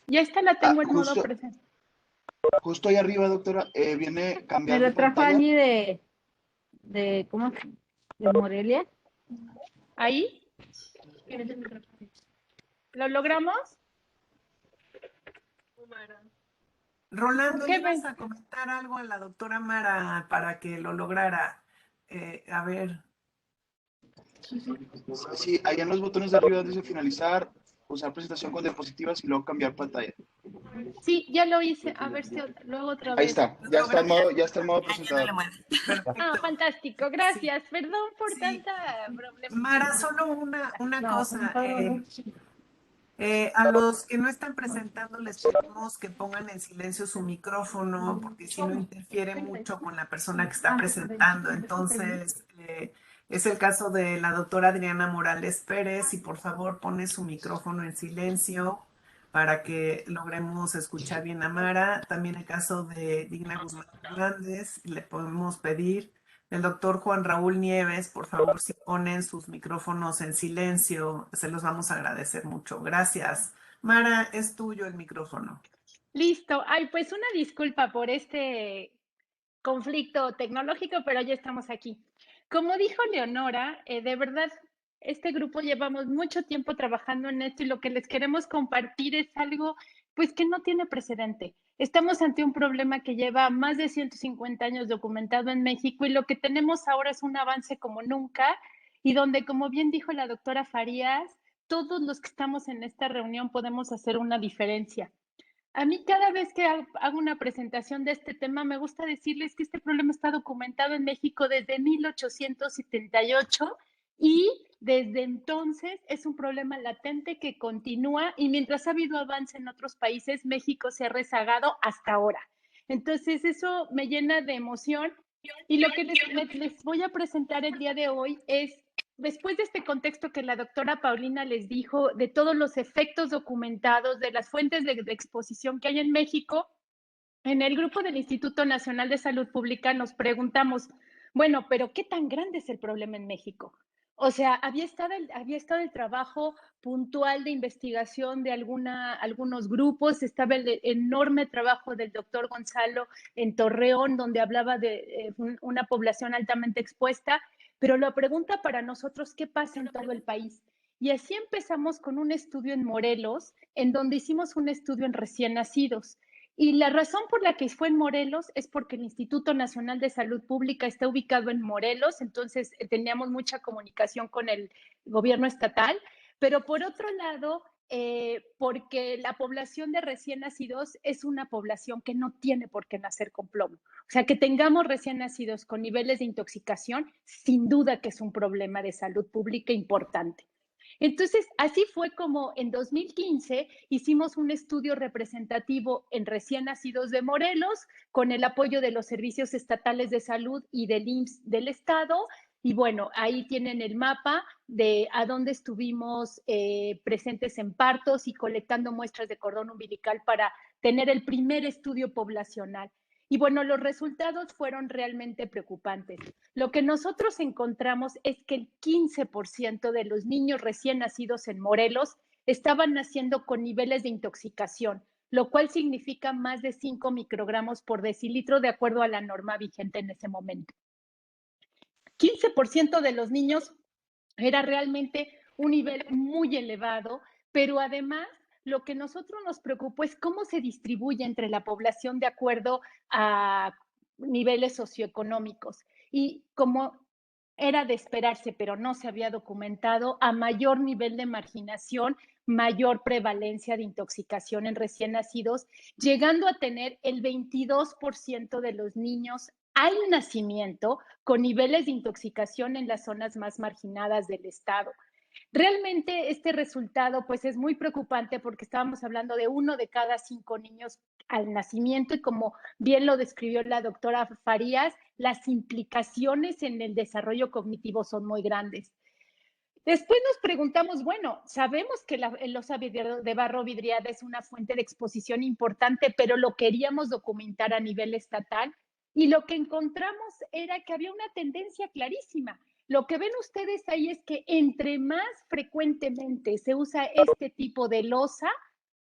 Ya esta la tengo en modo presentación. Justo ahí arriba, doctora, viene cambiar Me de lo trajo pantalla. allí de ¿cómo? De Morelia. ¿Ahí? ¿Lo logramos? Rolando, ¿Qué ibas ven? a comentar algo a la doctora Mara para que lo lograra. A ver. Sí, ahí en los botones de arriba dice finalizar, usar presentación con diapositivas y luego cambiar pantalla. Sí, ya lo hice. A ver si luego otra Ahí vez. está, ya está en modo presentador. Ah, fantástico. Gracias. Perdón por tanta problema. Mara, solo una cosa. A los que no están presentando les pedimos que pongan en silencio su micrófono porque si no interfiere mucho con la persona que está presentando. Entonces, es el caso de la doctora Adriana Morales Pérez y por favor pone su micrófono en silencio para que logremos escuchar bien a Mara. También el caso de Digna Guzmán Hernández, le podemos pedir. El doctor Juan Raúl Nieves, por favor, si ponen sus micrófonos en silencio, se los vamos a agradecer mucho. Gracias. Mara, es tuyo el micrófono. Listo. Ay, pues una disculpa por este conflicto tecnológico, pero ya estamos aquí. Como dijo Leonora, de verdad, este grupo llevamos mucho tiempo trabajando en esto y lo que les queremos compartir es algo pues que no tiene precedente. Estamos ante un problema que lleva más de 150 años documentado en México y lo que tenemos ahora es un avance como nunca y donde, como bien dijo la doctora Farías, todos los que estamos en esta reunión podemos hacer una diferencia. A mí cada vez que hago una presentación de este tema me gusta decirles que este problema está documentado en México desde 1878 y desde entonces es un problema latente que continúa y mientras ha habido avance en otros países, México se ha rezagado hasta ahora. Entonces eso me llena de emoción y lo que les voy a presentar el día de hoy es después de este contexto que la doctora Paulina les dijo, de todos los efectos documentados, de las fuentes de exposición que hay en México, en el grupo del Instituto Nacional de Salud Pública nos preguntamos, bueno, pero ¿qué tan grande es el problema en México? O sea, había estado el trabajo puntual de investigación de algunos grupos, estaba el enorme trabajo del doctor Gonzalo en Torreón, donde hablaba de una población altamente expuesta, pero la pregunta para nosotros, ¿qué pasa en todo el país? Y así empezamos con un estudio en Morelos, en donde hicimos un estudio en recién nacidos. Y la razón por la que fue en Morelos es porque el Instituto Nacional de Salud Pública está ubicado en Morelos, entonces teníamos mucha comunicación con el gobierno estatal, pero por otro lado, porque la población de recién nacidos es una población que no tiene por qué nacer con plomo. O sea, que tengamos recién nacidos con niveles de intoxicación, sin duda que es un problema de salud pública importante. Entonces, así fue como en 2015 hicimos un estudio representativo en recién nacidos de Morelos, con el apoyo de los servicios estatales de salud y del IMSS del Estado. Y bueno, ahí tienen el mapa de a dónde estuvimos presentes en partos y colectando muestras de cordón umbilical para tener el primer estudio poblacional. Y bueno, los resultados fueron realmente preocupantes. Lo que nosotros encontramos es que el 15% de los niños recién nacidos en Morelos estaban naciendo con niveles de intoxicación, lo cual significa más de 5 microgramos por decilitro de acuerdo a la norma vigente en ese momento. 15% de los niños era realmente un nivel muy elevado, pero además lo que nosotros nos preocupó es cómo se distribuye entre la población de acuerdo a niveles socioeconómicos. Y como era de esperarse, pero no se había documentado, a mayor nivel de marginación, mayor prevalencia de intoxicación en recién nacidos, llegando a tener el 22% de los niños al nacimiento con niveles de intoxicación en las zonas más marginadas del estado. Realmente este resultado pues es muy preocupante porque estábamos hablando de 1 de cada 5 niños al nacimiento y como bien lo describió la doctora Farías, las implicaciones en el desarrollo cognitivo son muy grandes. Después nos preguntamos, bueno, sabemos que la losa de barro vidriada es una fuente de exposición importante, pero lo queríamos documentar a nivel estatal y lo que encontramos era que había una tendencia clarísima. Lo que ven ustedes ahí es que entre más frecuentemente se usa este tipo de losa,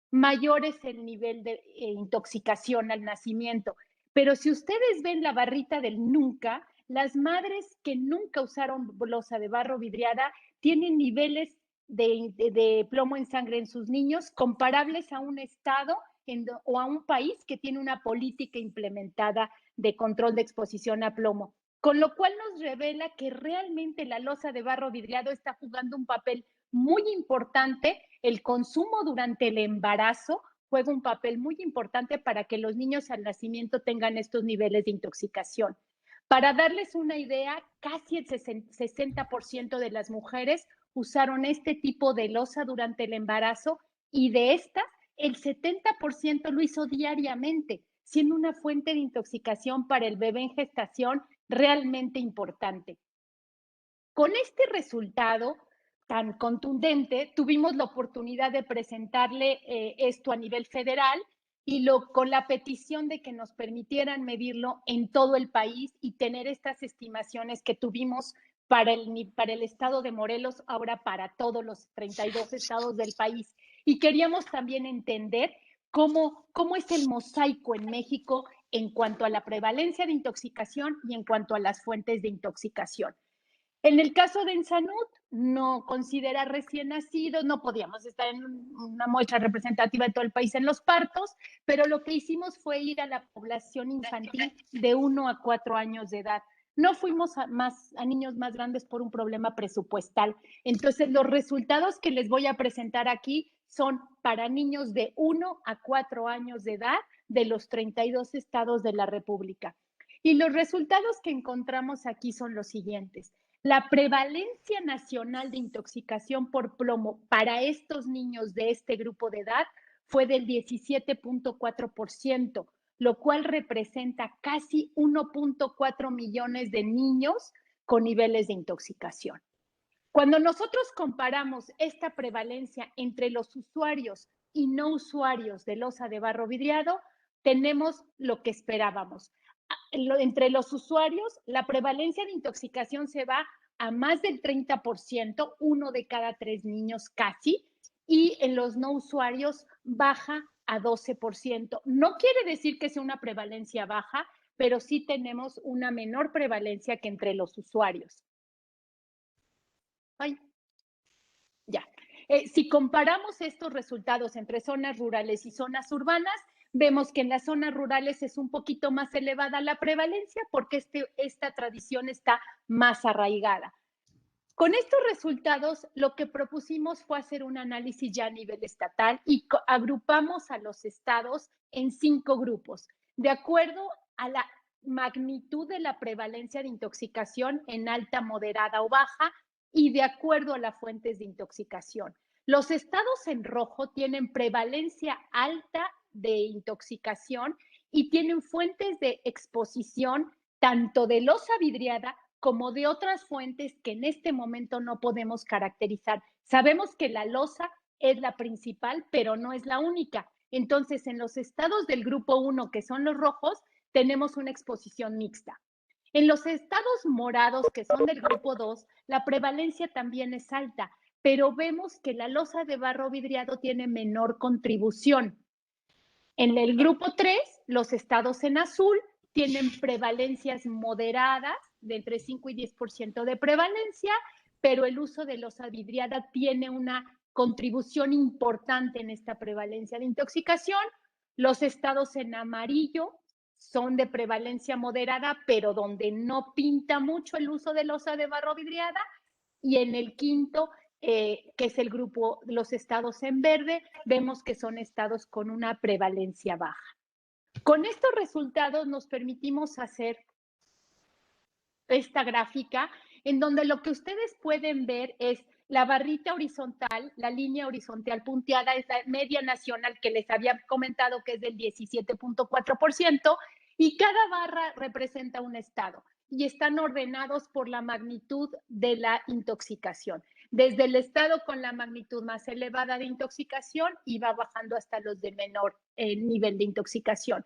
mayor es el nivel de intoxicación al nacimiento. Pero si ustedes ven la barrita del nunca, las madres que nunca usaron losa de barro vidriada tienen niveles de plomo en sangre en sus niños comparables a un estado o a un país que tiene una política implementada de control de exposición a plomo. Con lo cual nos revela que realmente la losa de barro vidriado está jugando un papel muy importante. El consumo durante el embarazo juega un papel muy importante para que los niños al nacimiento tengan estos niveles de intoxicación. Para darles una idea, casi el 60% de las mujeres usaron este tipo de losa durante el embarazo y de estas, el 70% lo hizo diariamente, siendo una fuente de intoxicación para el bebé en gestación realmente importante. Con este resultado tan contundente, tuvimos la oportunidad de presentarle esto a nivel federal y con la petición de que nos permitieran medirlo en todo el país y tener estas estimaciones que tuvimos para el estado de Morelos, ahora para todos los 32 estados del país. Y queríamos también entender cómo es el mosaico en México en cuanto a la prevalencia de intoxicación y en cuanto a las fuentes de intoxicación. En el caso de Ensanud, no considera recién nacidos, no podíamos estar en una muestra representativa de todo el país en los partos, pero lo que hicimos fue ir a la población infantil de 1 a 4 años de edad. No fuimos a niños más grandes por un problema presupuestal. Entonces, los resultados que les voy a presentar aquí son para niños de 1 a 4 años de edad de los 32 estados de la República. Y los resultados que encontramos aquí son los siguientes. La prevalencia nacional de intoxicación por plomo para estos niños de este grupo de edad fue del 17.4%, lo cual representa casi 1.4 millones de niños con niveles de intoxicación. Cuando nosotros comparamos esta prevalencia entre los usuarios y no usuarios de losa de barro vidriado, tenemos lo que esperábamos. Entre los usuarios, la prevalencia de intoxicación se va a más del 30%, 1 de cada 3 niños casi, y en los no usuarios baja a 12%. No quiere decir que sea una prevalencia baja, pero sí tenemos una menor prevalencia que entre los usuarios. Si comparamos estos resultados entre zonas rurales y zonas urbanas, vemos que en las zonas rurales es un poquito más elevada la prevalencia porque esta tradición está más arraigada. Con estos resultados, lo que propusimos fue hacer un análisis ya a nivel estatal y agrupamos a los estados en 5 grupos, de acuerdo a la magnitud de la prevalencia de intoxicación en alta, moderada o baja y de acuerdo a las fuentes de intoxicación. Los estados en rojo tienen prevalencia alta de intoxicación y tienen fuentes de exposición tanto de losa vidriada como de otras fuentes que en este momento no podemos caracterizar. Sabemos que la losa es la principal, pero no es la única. Entonces, en los estados del grupo 1, que son los rojos, tenemos una exposición mixta. En los estados morados, que son del grupo 2, la prevalencia también es alta, pero vemos que la losa de barro vidriado tiene menor contribución. En el grupo 3, los estados en azul tienen prevalencias moderadas, de entre 5 y 10% de prevalencia, pero el uso de losa vidriada tiene una contribución importante en esta prevalencia de intoxicación. Los estados en amarillo son de prevalencia moderada, pero donde no pinta mucho el uso de losa de barro vidriada. Y en el quinto, que es el grupo, los estados en verde, vemos que son estados con una prevalencia baja. Con estos resultados nos permitimos hacer esta gráfica en donde lo que ustedes pueden ver es la barrita horizontal, la línea horizontal punteada es la media nacional que les había comentado que es del 17.4% y cada barra representa un estado y están ordenados por la magnitud de la intoxicación. Desde el estado con la magnitud más elevada de intoxicación y va bajando hasta los de menor nivel de intoxicación.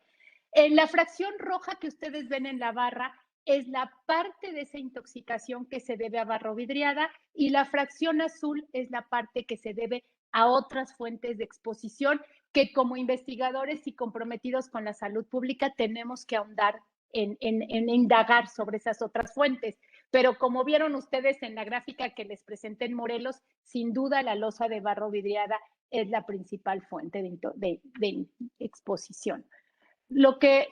En la fracción roja que ustedes ven en la barra es la parte de esa intoxicación que se debe a barro vidriada y la fracción azul es la parte que se debe a otras fuentes de exposición que como investigadores y comprometidos con la salud pública tenemos que ahondar en indagar sobre esas otras fuentes. Pero como vieron ustedes en la gráfica que les presenté en Morelos, sin duda la losa de barro vidriada es la principal fuente de exposición. Lo que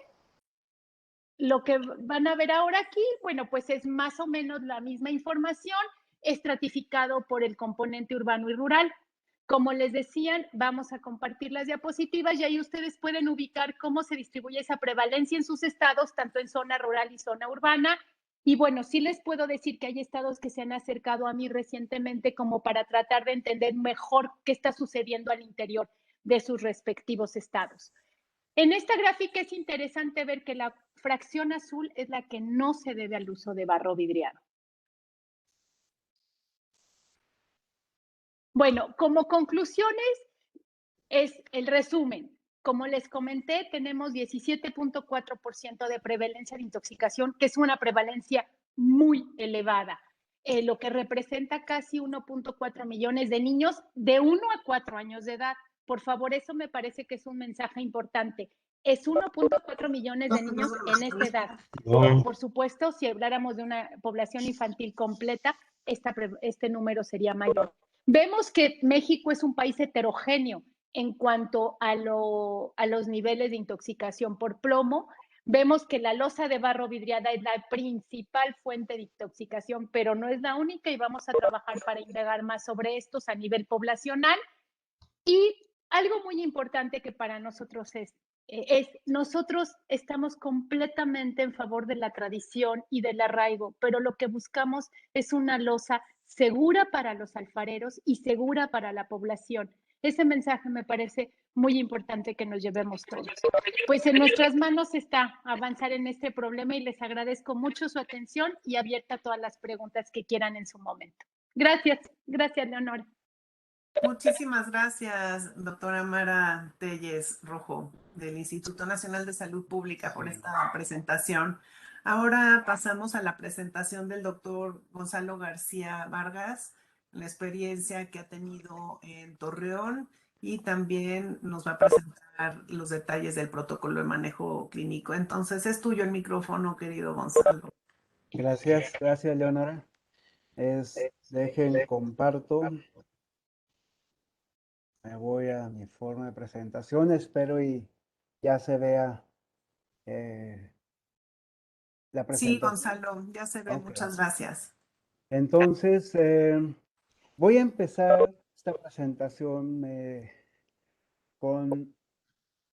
van a ver ahora aquí, bueno, pues es más o menos la misma información, estratificado por el componente urbano y rural. Como les decían, vamos a compartir las diapositivas y ahí ustedes pueden ubicar cómo se distribuye esa prevalencia en sus estados, tanto en zona rural y zona urbana. Y bueno, sí les puedo decir que hay estados que se han acercado a mí recientemente como para tratar de entender mejor qué está sucediendo al interior de sus respectivos estados. En esta gráfica es interesante ver que la fracción azul es la que no se debe al uso de barro vidriado. Bueno, como conclusiones es el resumen. Como les comenté, tenemos 17.4% de prevalencia de intoxicación, que es una prevalencia muy elevada, lo que representa casi 1.4 millones de niños de 1 a 4 años de edad. Por favor, eso me parece que es un mensaje importante. Es 1.4 millones de niños en esta edad. Por supuesto, si habláramos de una población infantil completa, este número sería mayor. Vemos que México es un país heterogéneo en cuanto a los niveles de intoxicación por plomo. Vemos que la losa de barro vidriada es la principal fuente de intoxicación, pero no es la única y vamos a trabajar para indagar más sobre estos a nivel poblacional. Y algo muy importante que para nosotros nosotros estamos completamente en favor de la tradición y del arraigo, pero lo que buscamos es una losa segura para los alfareros y segura para la población. Ese mensaje me parece muy importante que nos llevemos todos. Pues en nuestras manos está avanzar en este problema y les agradezco mucho su atención y abierta a todas las preguntas que quieran en su momento. Gracias, gracias, Leonora. Muchísimas gracias, doctora Mara Telles Rojo, del Instituto Nacional de Salud Pública, por esta presentación. Ahora pasamos a la presentación del doctor Gonzalo García Vargas, la experiencia que ha tenido en Torreón y también nos va a presentar los detalles del protocolo de manejo clínico. Entonces, es tuyo el micrófono, querido Gonzalo. Gracias, gracias, Leonora. Dejen, comparto. Me voy a mi forma de presentación, espero y ya se vea la presentación. Sí, Gonzalo, ya se ve, okay. Muchas gracias. Entonces, voy a empezar esta presentación con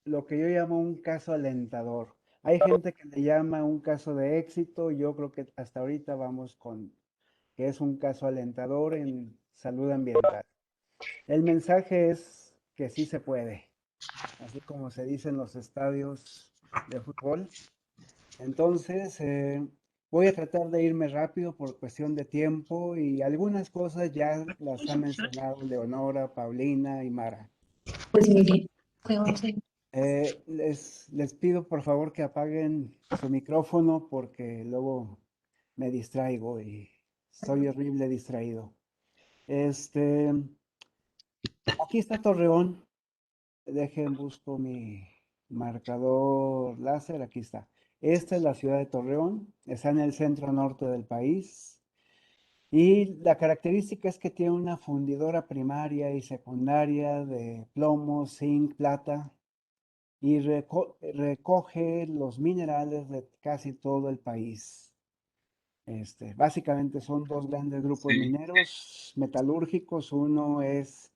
lo que yo llamo un caso alentador. Hay gente que le llama un caso de éxito, yo creo que hasta ahorita vamos con que es un caso alentador en salud ambiental. El mensaje es que sí se puede, así como se dice en los estadios de fútbol. Entonces, voy a tratar de irme rápido por cuestión de tiempo y algunas cosas ya las ha mencionado Leonora, Paulina y Mara. Les pido por favor que apaguen su micrófono porque luego me distraigo y soy horrible distraído. Aquí está Torreón. Dejen, busco mi marcador láser. Aquí está. Esta es la ciudad de Torreón. Está en el centro norte del país. Y la característica es que tiene una fundidora primaria y secundaria de plomo, zinc, plata y recoge los minerales de casi todo el país. Básicamente son dos grandes grupos mineros metalúrgicos. Uno es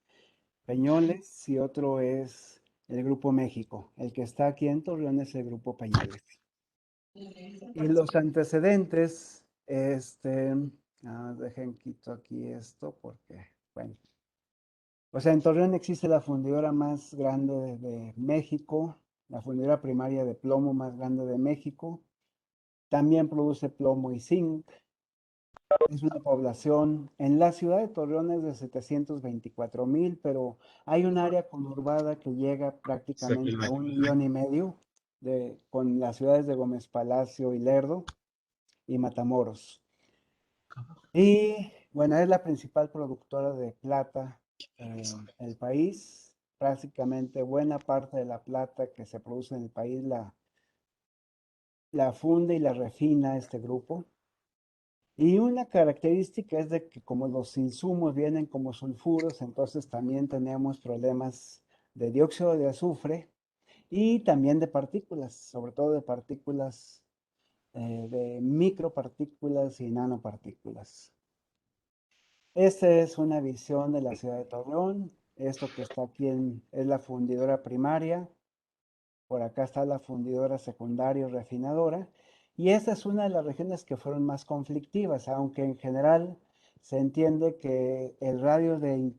Peñoles y otro es el Grupo México. El que está aquí en Torreón es el Grupo Peñoles. Y los antecedentes, dejen quito aquí esto porque, bueno. O sea, en Torreón existe la fundidora más grande de México, la fundidora primaria de plomo más grande de México. También produce plomo y zinc. Es una población, en la ciudad de Torreón es de 724,000, pero hay un área conurbada que llega prácticamente a 1,5 millones con las ciudades de Gómez Palacio y Lerdo y Matamoros. Y bueno, es la principal productora de plata en el país. Prácticamente buena parte de la plata que se produce en el país la funde y la refina este grupo. Y una característica es de que como los insumos vienen como sulfuros, entonces también tenemos problemas de dióxido de azufre y también de partículas, sobre todo de partículas, de micropartículas y nanopartículas. Esta es una visión de la ciudad de Torreón. Esto que está aquí es la fundidora primaria. Por acá está la fundidora secundaria y refinadora. Y esta es una de las regiones que fueron más conflictivas, aunque en general se entiende que el radio de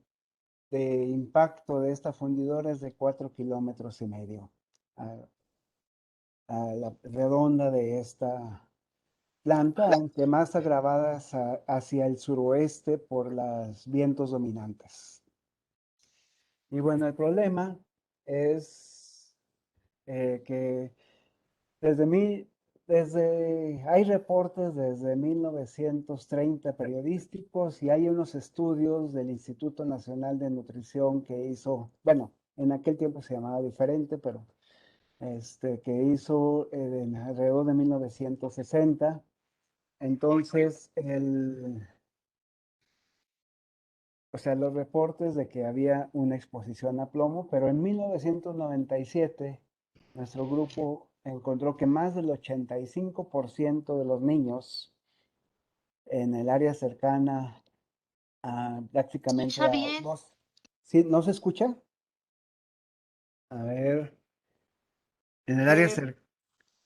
impacto de esta fundidora es de 4,5 kilómetros a la redonda de esta planta, aunque más agravadas hacia el suroeste por los vientos dominantes. Y bueno, el problema es que hay reportes desde 1930 periodísticos y hay unos estudios del Instituto Nacional de Nutrición que hizo, bueno, en aquel tiempo se llamaba diferente, pero que hizo alrededor de 1960. Entonces, o sea, los reportes de que había una exposición a plomo, pero en 1997 nuestro grupo encontró que más del 85% de los niños en el área cercana a prácticamente ¿Escucha bien? ¿Sí? ¿No se escucha? A ver, en el área cercana.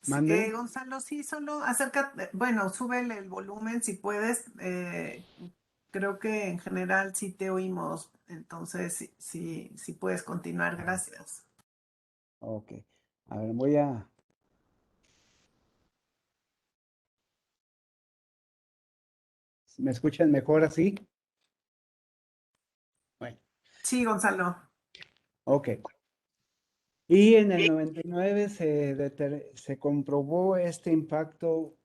¿Mande? Gonzalo, sí, solo acércate, bueno, súbele el volumen si puedes. Creo que en general sí te oímos, entonces sí puedes continuar, gracias. Ok, a ver, ¿me escuchan mejor así? Bueno. Sí, Gonzalo. Ok. Y en el 99 se comprobó este impacto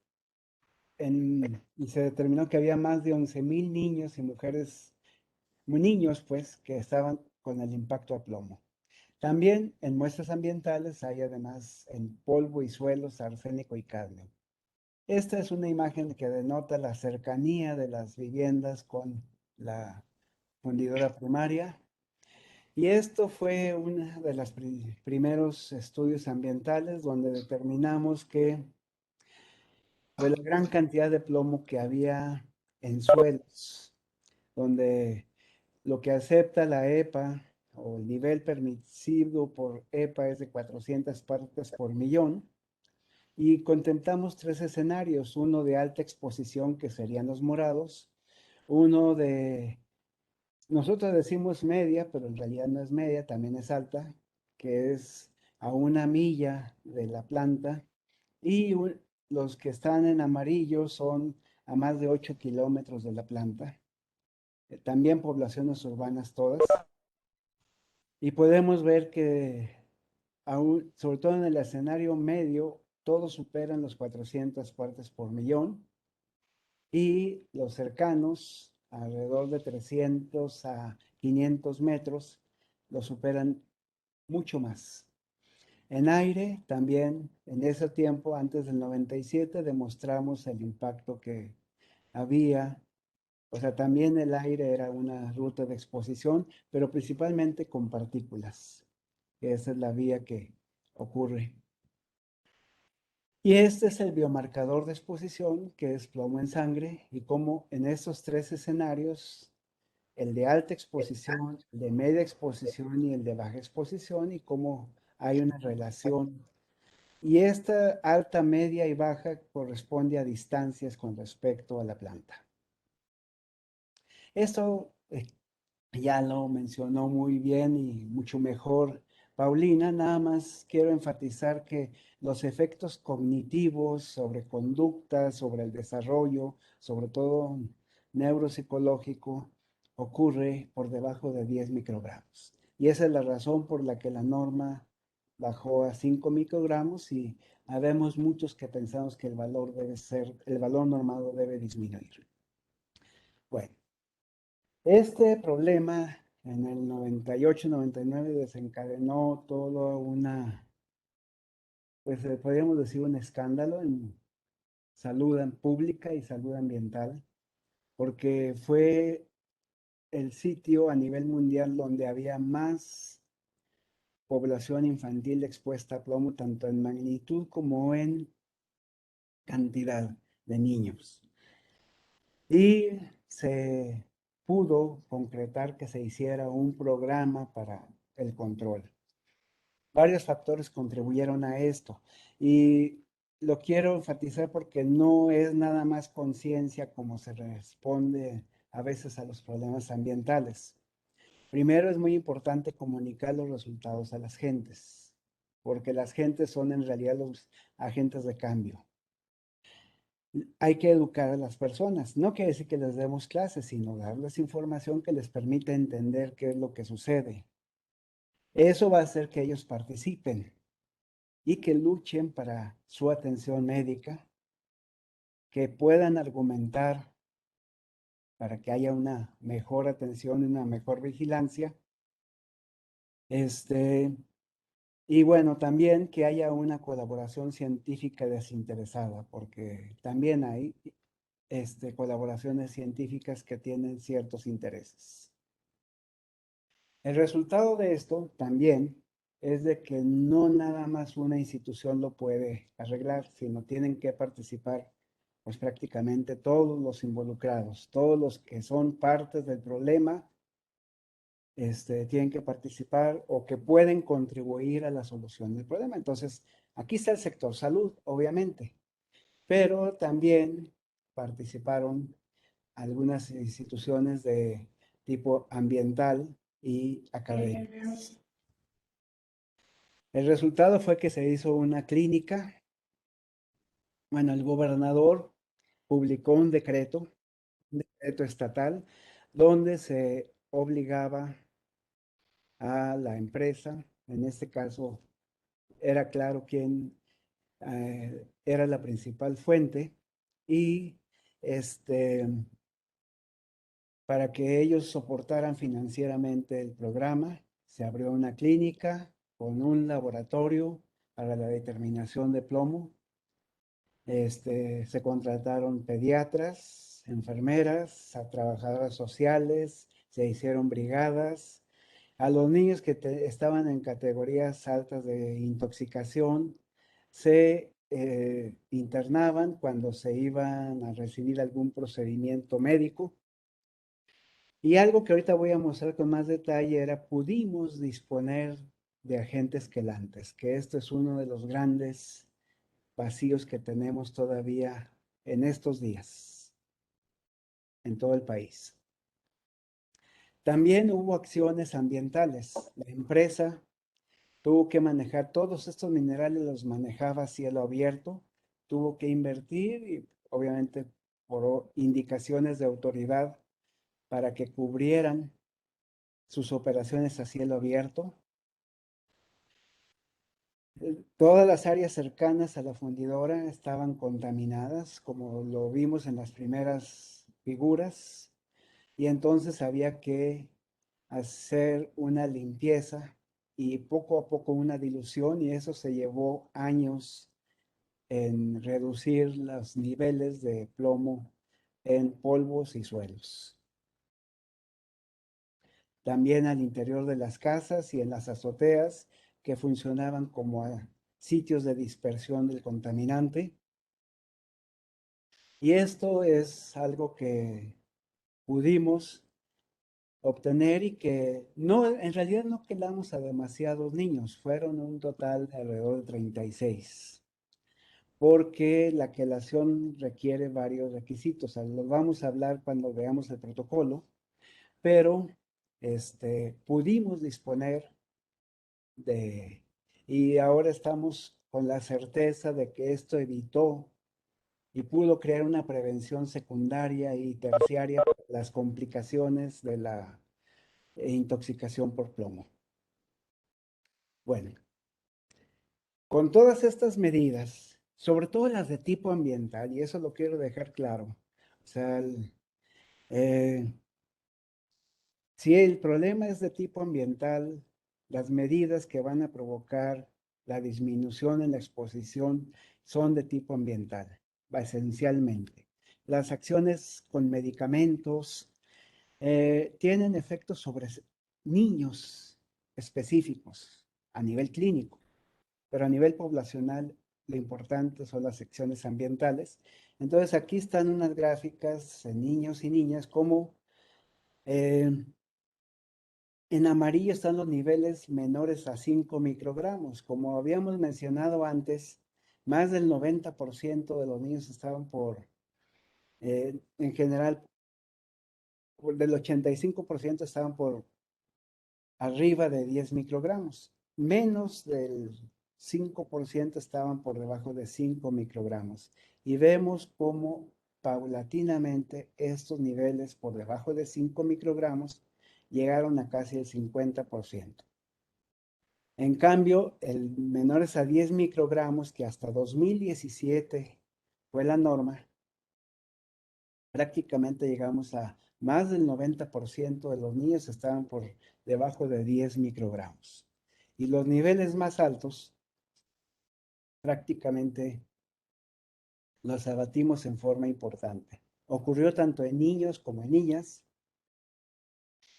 y se determinó que había más de 11,000 niños y mujeres, niños pues, que estaban con el impacto a plomo. También en muestras ambientales hay además en polvo y suelos arsénico y cadmio. Esta es una imagen que denota la cercanía de las viviendas con la fundidora primaria. Y esto fue uno de los primeros estudios ambientales donde determinamos que de la gran cantidad de plomo que había en suelos, donde lo que acepta la EPA o el nivel permisivo por EPA es de 400 partes por millón, y contemplamos 3 escenarios, uno de alta exposición que serían los morados, uno de, nosotros decimos media, pero en realidad no es media, también es alta, que es a 1 milla de la planta, y los que están en amarillo son a más de 8 kilómetros de la planta, también poblaciones urbanas todas, y podemos ver que aún, sobre todo en el escenario medio, todos superan los 400 partes por millón, y los cercanos, alrededor de 300 a 500 metros, lo superan mucho más. En aire, también en ese tiempo, antes del 97, demostramos el impacto que había. O sea, también el aire era una ruta de exposición, pero principalmente con partículas. Esa es la vía que ocurre. Y este es el biomarcador de exposición, que es plomo en sangre, y cómo en estos 3 escenarios, el de alta exposición, el de media exposición y el de baja exposición, y cómo hay una relación. Y esta alta, media y baja corresponde a distancias con respecto a la planta. Esto ya lo mencionó muy bien y mucho mejor Paulina, nada más quiero enfatizar que los efectos cognitivos sobre conducta, sobre el desarrollo, sobre todo neuropsicológico, ocurre por debajo de 10 microgramos. Y esa es la razón por la que la norma bajó a 5 microgramos y habemos muchos que pensamos que el valor normado debe disminuir. Bueno. Este problema en el 98-99 desencadenó todo pues podríamos decir un escándalo en salud pública y salud ambiental, porque fue el sitio a nivel mundial donde había más población infantil expuesta a plomo, tanto en magnitud como en cantidad de niños. Y se pudo concretar que se hiciera un programa para el control. Varios factores contribuyeron a esto y lo quiero enfatizar porque no es nada más conciencia como se responde a veces a los problemas ambientales. Primero es muy importante comunicar los resultados a las gentes, porque las gentes son en realidad los agentes de cambio. Hay que educar a las personas. No quiere decir que les demos clases, sino darles información que les permita entender qué es lo que sucede. Eso va a hacer que ellos participen y que luchen para su atención médica, que puedan argumentar para que haya una mejor atención y una mejor vigilancia. Y bueno, también que haya una colaboración científica desinteresada, porque también hay colaboraciones científicas que tienen ciertos intereses. El resultado de esto también es de que no nada más una institución lo puede arreglar, sino tienen que participar pues prácticamente todos los involucrados, todos los que son partes del problema, tienen que participar o que pueden contribuir a la solución del problema. Entonces, aquí está el sector salud, obviamente, pero también participaron algunas instituciones de tipo ambiental y académicas. El resultado fue que se hizo una clínica. Bueno, el gobernador publicó un decreto estatal, donde se obligaba a la empresa, en este caso era claro quién era la principal fuente, y para que ellos soportaran financieramente el programa, se abrió una clínica con un laboratorio para la determinación de plomo. Se contrataron pediatras, enfermeras, a trabajadoras sociales, se hicieron brigadas. A los niños que estaban en categorías altas de intoxicación, se internaban cuando se iban a recibir algún procedimiento médico. Y algo que ahorita voy a mostrar con más detalle era, pudimos disponer de agentes quelantes, que esto es uno de los grandes vacíos que tenemos todavía en estos días. en todo el país. También hubo acciones ambientales. La empresa tuvo que manejar todos estos minerales, los manejaba a cielo abierto, tuvo que invertir y obviamente por indicaciones de autoridad para que cubrieran sus operaciones a cielo abierto. Todas las áreas cercanas a la fundidora estaban contaminadas, como lo vimos en las primeras figuras, y entonces había que hacer una limpieza y poco a poco una dilución, y eso se llevó años en reducir los niveles de plomo en polvos y suelos. También al interior de las casas y en las azoteas, que funcionaban como sitios de dispersión del contaminante. Y esto es algo que pudimos obtener y que no, en realidad no quedamos a demasiados niños, fueron un total de alrededor de 36, porque la quelación requiere varios requisitos. Los vamos a hablar cuando veamos el protocolo, pero pudimos disponer y ahora estamos con la certeza de que esto evitó y pudo crear una prevención secundaria y terciaria para las complicaciones de la intoxicación por plomo. Bueno, con todas estas medidas, sobre todo las de tipo ambiental, y eso lo quiero dejar claro, o sea, si el problema es de tipo ambiental, las medidas que van a provocar la disminución en la exposición son de tipo ambiental, esencialmente. Las acciones con medicamentos tienen efectos sobre niños específicos a nivel clínico, pero a nivel poblacional lo importante son las acciones ambientales. Entonces aquí están unas gráficas en niños y niñas como en amarillo están los niveles menores a 5 microgramos. Como habíamos mencionado antes, más del 90% de los niños estaban en general, del 85% estaban por arriba de 10 microgramos. Menos del 5% estaban por debajo de 5 microgramos. Y vemos cómo paulatinamente estos niveles por debajo de 5 microgramos llegaron a casi el 50%. En cambio, el menores a 10 microgramos, que hasta 2017 fue la norma, prácticamente llegamos a más del 90% de los niños estaban por debajo de 10 microgramos. Y los niveles más altos prácticamente los abatimos en forma importante. Ocurrió tanto en niños como en niñas.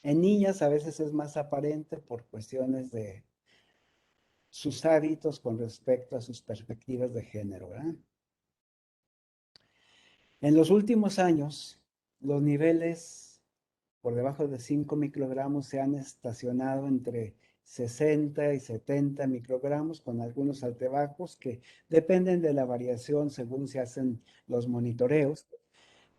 En niñas a veces es más aparente por cuestiones de sus hábitos con respecto a sus perspectivas de género, ¿verdad? En los últimos años, los niveles por debajo de 5 microgramos se han estacionado entre 60 y 70 microgramos, con algunos altibajos que dependen de la variación según se hacen los monitoreos.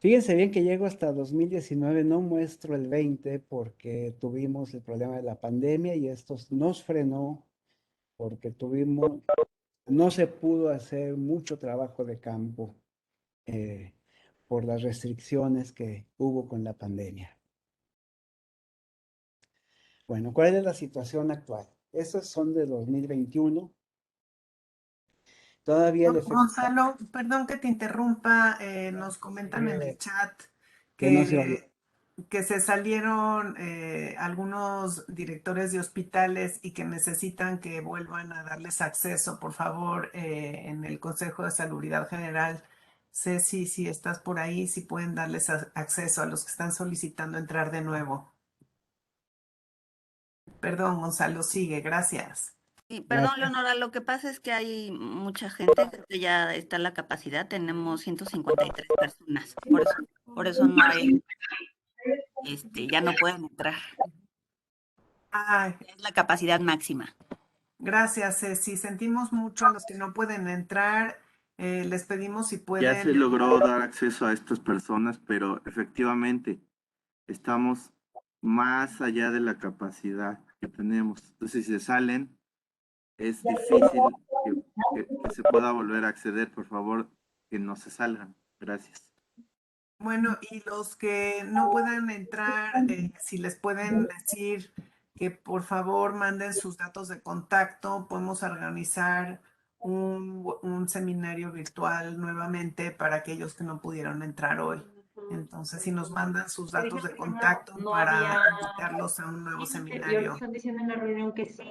Fíjense bien que llego hasta 2019, no muestro el 20 porque tuvimos el problema de la pandemia y esto nos frenó porque no se pudo hacer mucho trabajo de campo por las restricciones que hubo con la pandemia. Bueno, ¿cuál es la situación actual? Estos son de 2021. Todavía el efecto... Gonzalo, perdón que te interrumpa, nos comentan en el chat que se salieron algunos directores de hospitales y que necesitan que vuelvan a darles acceso, por favor, en el Consejo de Salubridad General. Ceci, si estás por ahí, si pueden darles acceso a los que están solicitando entrar de nuevo. Perdón, Gonzalo, sigue, gracias. Sí, perdón, Leonora, lo que pasa es que hay mucha gente, que ya está la capacidad, tenemos 153 personas, por eso no hay, ya no pueden entrar. Es la capacidad máxima. Gracias, Ceci. Sentimos mucho a los que no pueden entrar Les pedimos si Ya pueden. se logró dar acceso a estas personas, pero efectivamente estamos más allá de la capacidad que tenemos. Entonces, si se salen, es difícil que se pueda volver a acceder. Por favor, que no se salgan. Gracias. Bueno, y los que no puedan entrar, si les pueden decir que por favor manden sus datos de contacto, podemos organizar un seminario virtual nuevamente para aquellos que no pudieron entrar hoy. Entonces, si nos mandan sus datos de contacto para invitarlos a un nuevo seminario. Están diciendo en la reunión que sí.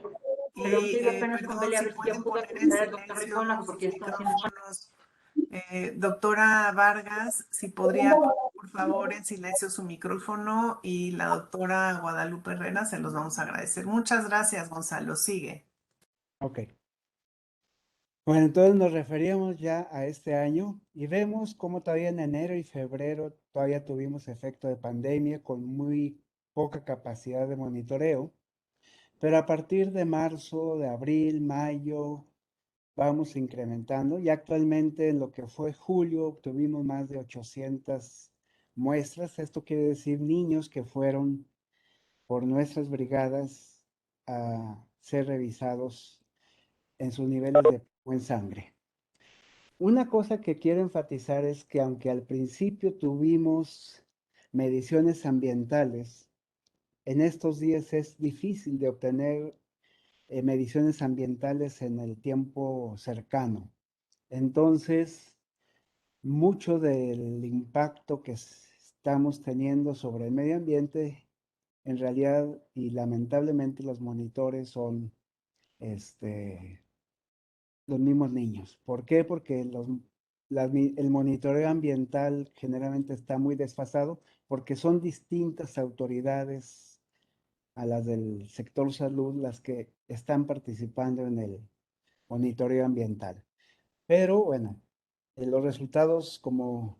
Y Pero sí, apenas con perdón, Bele a si ver si ya pueden pudo poner en acceder al doctor silencio Ricona sus porque está haciendo. micrófonos. Doctora Vargas, si podría poner, por favor, en silencio su micrófono, y la doctora Guadalupe Herrera, se los vamos a agradecer. Muchas gracias, Gonzalo. Sigue. Ok. Bueno, entonces nos referíamos ya a este año y vemos cómo todavía en enero y febrero todavía tuvimos efecto de pandemia con muy poca capacidad de monitoreo, pero a partir de marzo, de abril, mayo, vamos incrementando y actualmente en lo que fue julio obtuvimos más de 800 muestras. Esto quiere decir niños que fueron por nuestras brigadas a ser revisados en sus niveles de plomo en sangre. Una cosa que quiero enfatizar es que aunque al principio tuvimos mediciones ambientales, en estos días es difícil de obtener mediciones ambientales en el tiempo cercano. Entonces, mucho del impacto que estamos teniendo sobre el medio ambiente, en realidad y lamentablemente los monitores son los mismos niños. ¿Por qué? Porque el monitoreo ambiental generalmente está muy desfasado porque son distintas autoridades a las del sector salud las que están participando en el monitoreo ambiental. Pero bueno, los resultados, como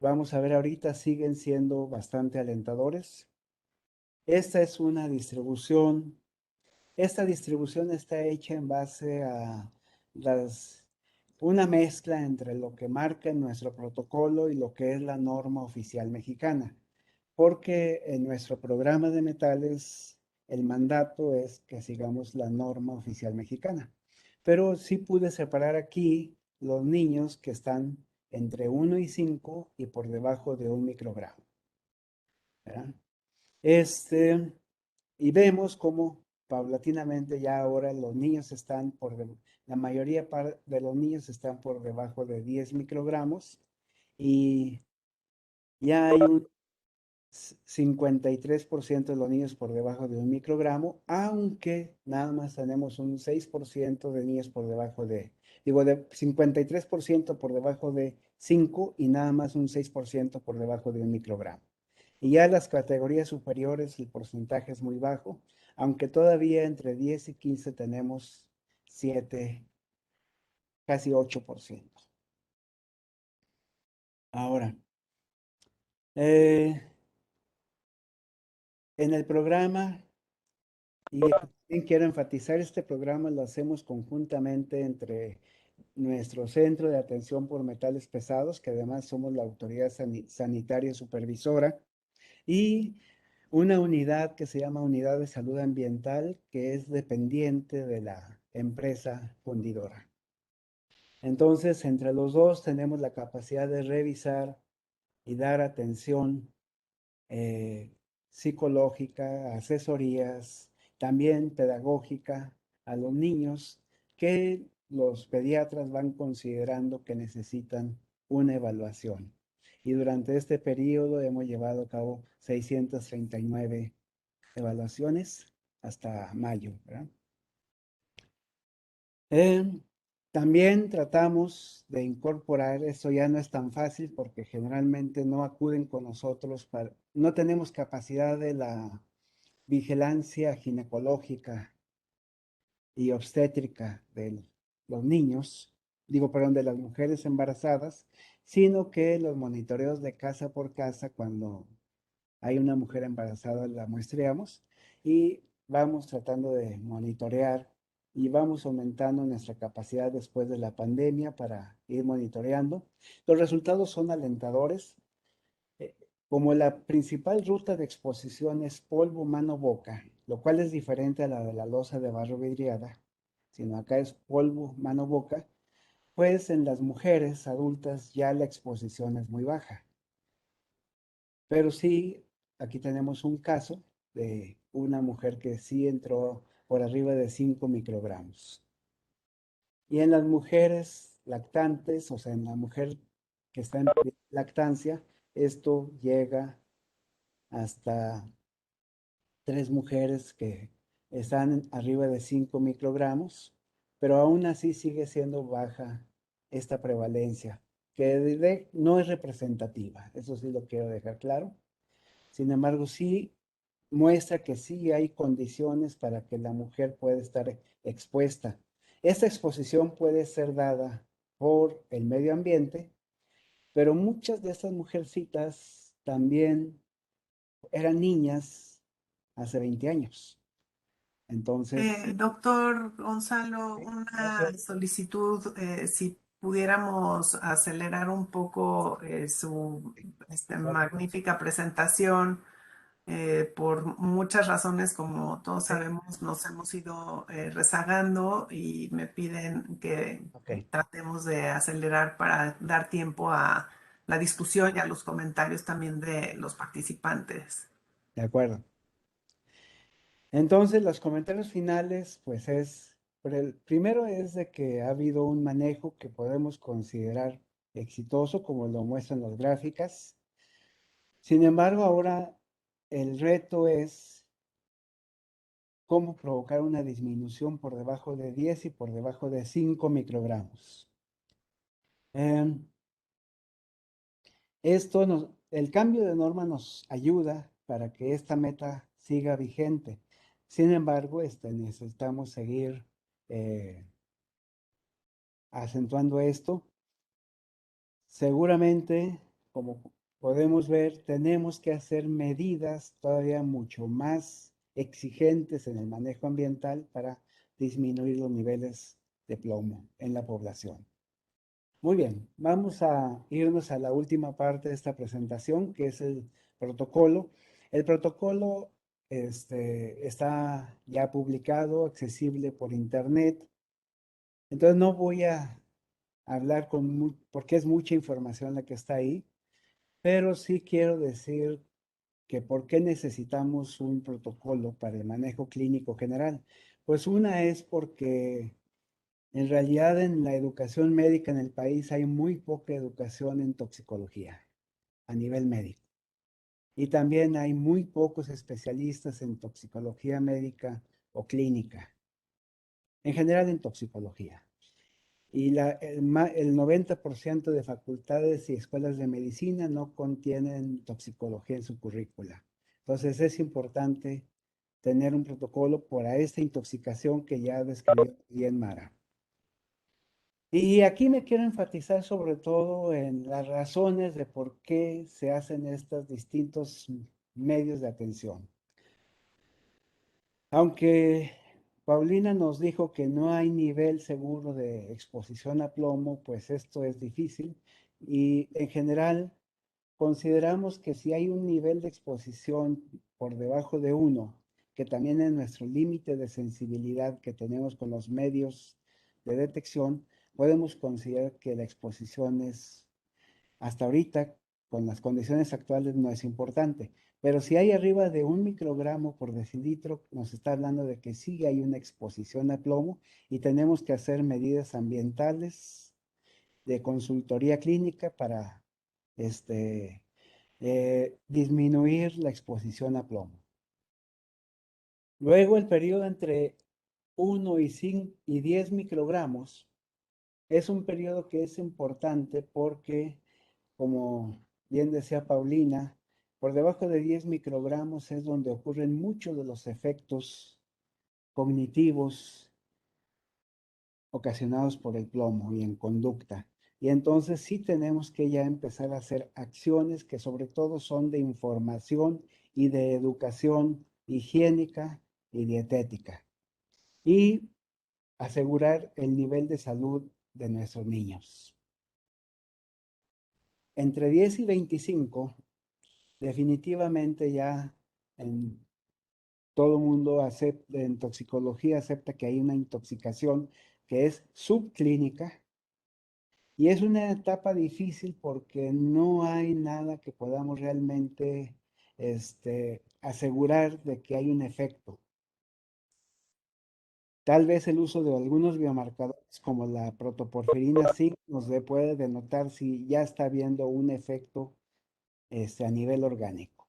vamos a ver ahorita, siguen siendo bastante alentadores. Esta es una distribución. Esta distribución está hecha en base a una mezcla entre lo que marca en nuestro protocolo y lo que es la norma oficial mexicana, porque en nuestro programa de metales el mandato es que sigamos la norma oficial mexicana. Pero sí pude separar aquí los niños que están entre 1 y 5 y por debajo de 1 microgramo. ¿Verdad? Y vemos cómo paulatinamente ya ahora los niños están la mayoría de los niños están por debajo de 10 microgramos y ya hay un 53% de los niños por debajo de 1 microgramo, aunque nada más tenemos un 6% de niños por debajo de 53% por debajo de 5 y nada más un 6% por debajo de 1 microgramo. Y ya en las categorías superiores el porcentaje es muy bajo, aunque todavía entre 10 y 15 tenemos 7, casi 8%. Ahora, en el programa, y también quiero enfatizar, este programa lo hacemos conjuntamente entre nuestro Centro de Atención por Metales Pesados, que además somos la autoridad sanitaria supervisora, y una unidad que se llama Unidad de Salud Ambiental, que es dependiente de la empresa fundidora. Entonces, entre los dos tenemos la capacidad de revisar y dar atención psicológica, asesorías, también pedagógica a los niños que los pediatras van considerando que necesitan una evaluación. Y durante este periodo hemos llevado a cabo 639 evaluaciones hasta mayo, ¿verdad? También tratamos de incorporar, esto ya no es tan fácil porque generalmente no acuden con nosotros, no tenemos capacidad de la vigilancia ginecológica y obstétrica de los niños, perdón, de las mujeres embarazadas, sino que los monitoreos de casa por casa, cuando hay una mujer embarazada, la muestreamos y vamos tratando de monitorear y vamos aumentando nuestra capacidad después de la pandemia para ir monitoreando. Los resultados son alentadores. Como la principal ruta de exposición es polvo, mano, boca, lo cual es diferente a la de la losa de barro vidriada, sino acá es polvo, mano, boca, pues en las mujeres adultas ya la exposición es muy baja. Pero sí, aquí tenemos un caso de una mujer que sí entró por arriba de 5 microgramos. Y en las mujeres lactantes, o sea, en la mujer que está en lactancia, esto llega hasta 3 mujeres que están arriba de 5 microgramos, pero aún así sigue siendo baja esta prevalencia, que no es representativa, eso sí lo quiero dejar claro. Sin embargo, sí muestra que sí hay condiciones para que la mujer pueda estar expuesta. Esta exposición puede ser dada por el medio ambiente, pero muchas de estas mujercitas también eran niñas hace 20 años. Entonces, Doctor Gonzalo, una solicitud, si pudiéramos acelerar un poco su magnífica presentación. Por muchas razones, como todos sabemos, nos hemos ido rezagando y me piden que tratemos de acelerar para dar tiempo a la discusión y a los comentarios también de los participantes. de acuerdo. Entonces, los comentarios finales, pues pero el primero es de que ha habido un manejo que podemos considerar exitoso, como lo muestran las gráficas. Sin embargo, ahora el reto es cómo provocar una disminución por debajo de 10 y por debajo de 5 microgramos. El cambio de norma nos ayuda para que esta meta siga vigente. Sin embargo, necesitamos seguir acentuando esto. Seguramente, como podemos ver, tenemos que hacer medidas todavía mucho más exigentes en el manejo ambiental para disminuir los niveles de plomo en la población. Muy bien, vamos a irnos a la última parte de esta presentación, que es el protocolo. El protocolo está ya publicado, accesible por internet. Entonces no voy a hablar porque es mucha información la que está ahí, pero sí quiero decir que por qué necesitamos un protocolo para el manejo clínico general. Pues una es porque en realidad en la educación médica en el país hay muy poca educación en toxicología a nivel médico. Y también hay muy pocos especialistas en toxicología médica o clínica, en general en toxicología. Y el 90% de facultades y escuelas de medicina no contienen toxicología en su currícula. Entonces es importante tener un protocolo para esta intoxicación que ya describió bien Mara. Y aquí me quiero enfatizar sobre todo en las razones de por qué se hacen estos distintos medios de atención. Aunque Paulina nos dijo que no hay nivel seguro de exposición a plomo, pues esto es difícil y en general consideramos que si hay un nivel de exposición por debajo de 1, que también es nuestro límite de sensibilidad que tenemos con los medios de detección, podemos considerar que la exposición es, hasta ahorita, con las condiciones actuales, no es importante. Pero si hay arriba de 1 microgramo por decilitro, nos está hablando de que sí hay una exposición a plomo y tenemos que hacer medidas ambientales de consultoría clínica para disminuir la exposición a plomo. Luego, el periodo entre 1 y 10 microgramos es un periodo que es importante porque, como bien decía Paulina, por debajo de 10 microgramos es donde ocurren muchos de los efectos cognitivos ocasionados por el plomo y en conducta. Y entonces sí tenemos que ya empezar a hacer acciones que sobre todo son de información y de educación higiénica y dietética. Y asegurar el nivel de salud de nuestros niños. Entre 10 y 25, definitivamente ya en todo mundo acepta, en toxicología acepta que hay una intoxicación que es subclínica y es una etapa difícil porque no hay nada que podamos realmente asegurar de que hay un efecto. Tal vez el uso de algunos biomarcadores como la protoporfirina sí puede denotar si ya está habiendo un efecto a nivel orgánico.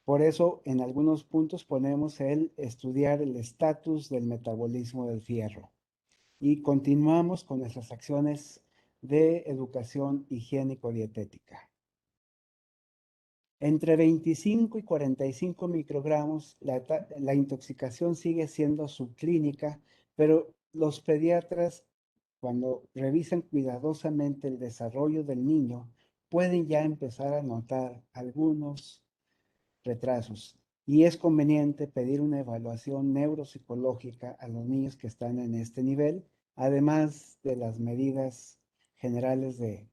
Por eso, en algunos puntos ponemos el estudiar el estatus del metabolismo del fierro. Y continuamos con nuestras acciones de educación higiénico-dietética. Entre 25 y 45 microgramos, la intoxicación sigue siendo subclínica, pero los pediatras, cuando revisan cuidadosamente el desarrollo del niño, pueden ya empezar a notar algunos retrasos. Y es conveniente pedir una evaluación neuropsicológica a los niños que están en este nivel, además de las medidas generales de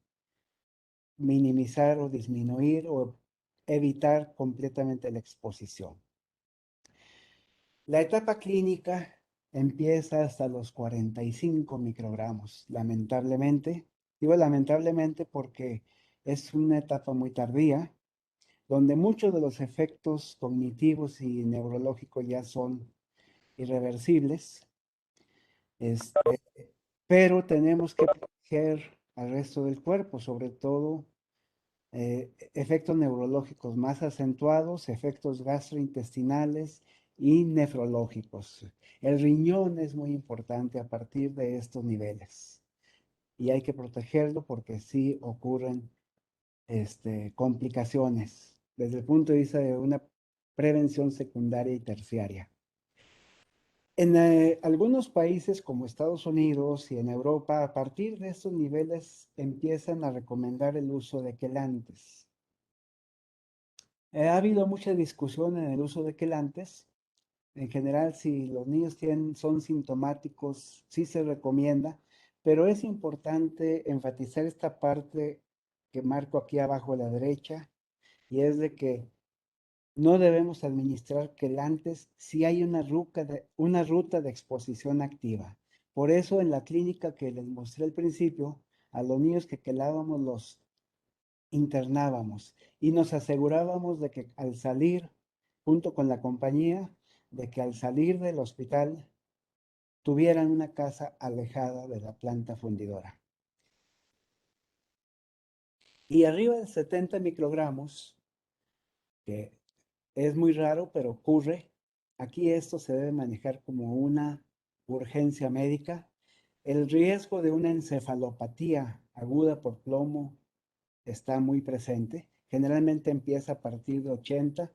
minimizar o disminuir o evitar completamente la exposición. La etapa clínica empieza hasta los 45 microgramos, lamentablemente. Digo lamentablemente porque es una etapa muy tardía, donde muchos de los efectos cognitivos y neurológicos ya son irreversibles, pero tenemos que proteger al resto del cuerpo, sobre todo efectos neurológicos más acentuados, efectos gastrointestinales y nefrológicos. El riñón es muy importante a partir de estos niveles y hay que protegerlo porque sí ocurren complicaciones desde el punto de vista de una prevención secundaria y terciaria. En algunos países como Estados Unidos y en Europa, a partir de estos niveles empiezan a recomendar el uso de quelantes. Ha habido mucha discusión en el uso de quelantes. En general, si los niños son sintomáticos, sí se recomienda, pero es importante enfatizar esta parte que marco aquí abajo a la derecha, y es de que no debemos administrar quelantes si hay una ruta de exposición activa. Por eso en la clínica que les mostré al principio, a los niños que quelábamos los internábamos y nos asegurábamos de que al salir, junto con la compañía, de que al salir del hospital tuvieran una casa alejada de la planta fundidora. Y arriba de 70 microgramos, que es muy raro, pero ocurre. Aquí esto se debe manejar como una urgencia médica. El riesgo de una encefalopatía aguda por plomo está muy presente. Generalmente empieza a partir de 80.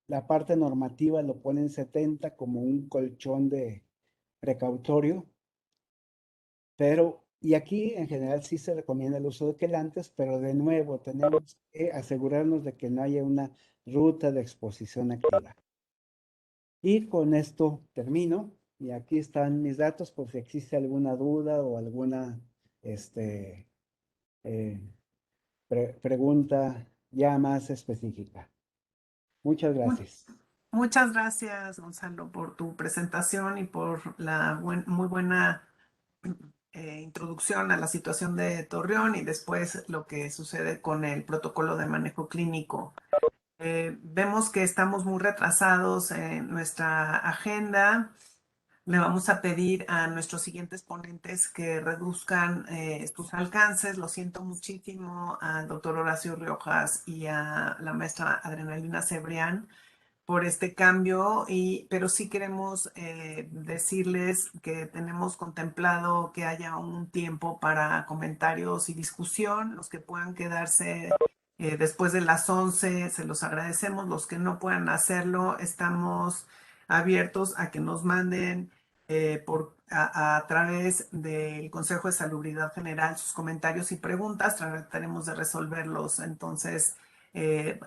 La parte normativa lo pone en 70 como un colchón de precautorio. Y aquí en general sí se recomienda el uso de quelantes, pero de nuevo tenemos que asegurarnos de que no haya una ruta de exposición activa. Y con esto termino. Y aquí están mis datos por si existe alguna duda o alguna pregunta ya más específica. Muchas gracias. Muchas gracias, Gonzalo, por tu presentación y por la muy buena introducción a la situación de Torreón y después lo que sucede con el protocolo de manejo clínico. Vemos que estamos muy retrasados en nuestra agenda. Le vamos a pedir a nuestros siguientes ponentes que reduzcan sus alcances. Lo siento muchísimo al doctor Horacio Riojas y a la maestra Adrenalina Cebrián por este cambio, pero sí queremos decirles que tenemos contemplado que haya un tiempo para comentarios y discusión. Los que puedan quedarse después de las 11, se los agradecemos. Los que no puedan hacerlo, estamos abiertos a que nos manden a través del Consejo de Salubridad General sus comentarios y preguntas. Trataremos de resolverlos. Entonces,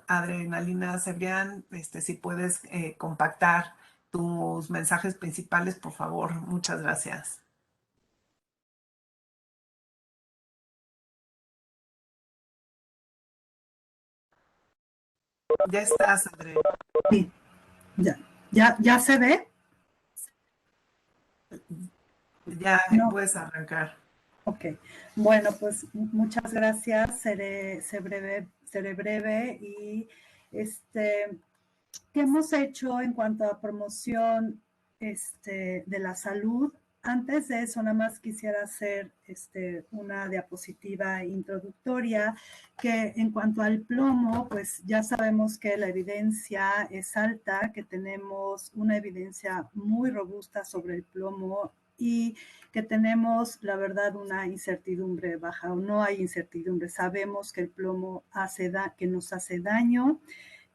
Adrenalina Cebrián, si puedes compactar tus mensajes principales, por favor. Muchas gracias. Ya estás, André. Sí, ¿ya se ve? Ya No. puedes arrancar. Ok, bueno, pues muchas gracias, seré breve y ¿qué hemos hecho en cuanto a promoción de la salud? Antes de eso, nada más quisiera hacer una diapositiva introductoria que en cuanto al plomo, pues ya sabemos que la evidencia es alta, que tenemos una evidencia muy robusta sobre el plomo y que tenemos, la verdad, una incertidumbre baja o no hay incertidumbre. Sabemos que el plomo que nos hace daño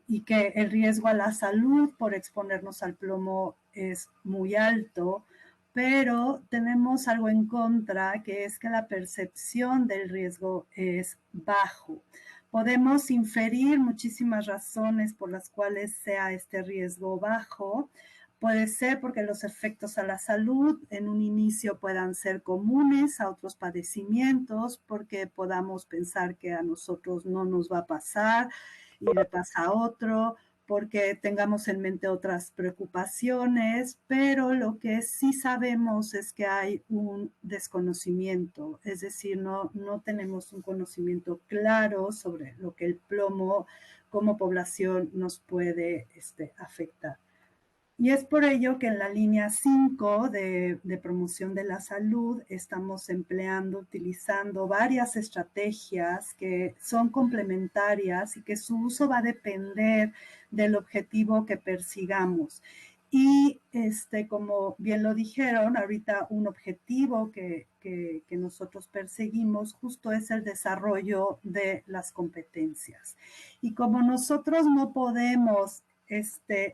y que el riesgo a la salud por exponernos al plomo es muy alto, pero tenemos algo en contra, que es que la percepción del riesgo es bajo. Podemos inferir muchísimas razones por las cuales sea este riesgo bajo. Puede ser porque los efectos a la salud en un inicio puedan ser comunes a otros padecimientos, porque podamos pensar que a nosotros no nos va a pasar y le pasa a otro, porque tengamos en mente otras preocupaciones, pero lo que sí sabemos es que hay un desconocimiento, es decir, no tenemos un conocimiento claro sobre lo que el plomo como población nos puede afectar. Y es por ello que en la línea 5 de promoción de la salud estamos utilizando varias estrategias que son complementarias y que su uso va a depender del objetivo que persigamos. Y como bien lo dijeron, ahorita un objetivo que nosotros perseguimos justo es el desarrollo de las competencias. Y como nosotros no podemos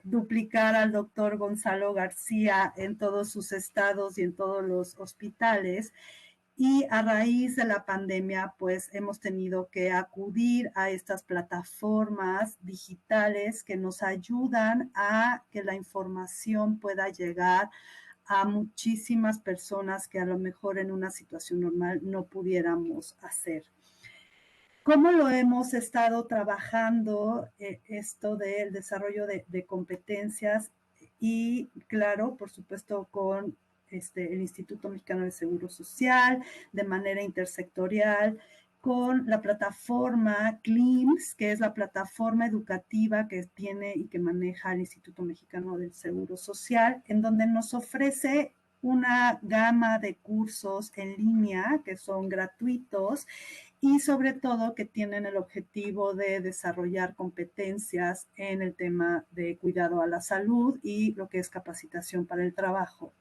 duplicar al doctor Gonzalo García en todos sus estados y en todos los hospitales. Y a raíz de la pandemia, pues hemos tenido que acudir a estas plataformas digitales que nos ayudan a que la información pueda llegar a muchísimas personas que a lo mejor en una situación normal no pudiéramos hacer. ¿Cómo lo hemos estado trabajando esto del desarrollo de competencias? Y claro, por supuesto, con el Instituto Mexicano de Seguro Social, de manera intersectorial, con la plataforma CLIMS, que es la plataforma educativa que tiene y que maneja el Instituto Mexicano del Seguro Social, en donde nos ofrece una gama de cursos en línea que son gratuitos y sobre todo que tienen el objetivo de desarrollar competencias en el tema de cuidado a la salud y lo que es capacitación para el trabajo.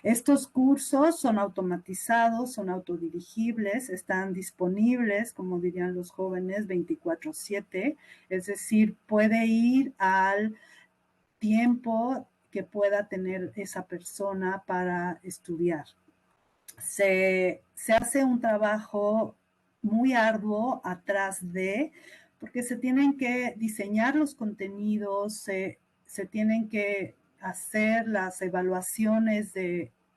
Estos cursos son automatizados, son autodirigibles, están disponibles, como dirían los jóvenes, 24/7, es decir, puede ir al tiempo que pueda tener esa persona para estudiar. Se hace un trabajo muy arduo atrás porque se tienen que diseñar los contenidos, se tienen que hacer las evaluaciones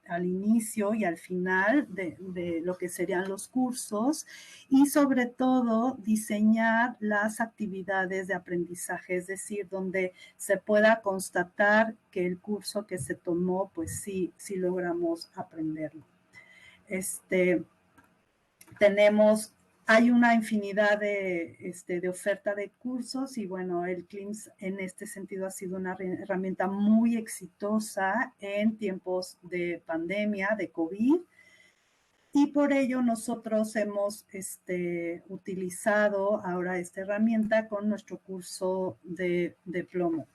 al inicio y al final de lo que serían los cursos y sobre todo diseñar las actividades de aprendizaje, es decir, donde se pueda constatar que el curso que se tomó, pues sí logramos aprenderlo. Hay una infinidad de oferta de cursos y bueno, el CLIMS en este sentido ha sido una herramienta muy exitosa en tiempos de pandemia, de COVID, y por ello nosotros hemos utilizado ahora esta herramienta con nuestro curso de plomo.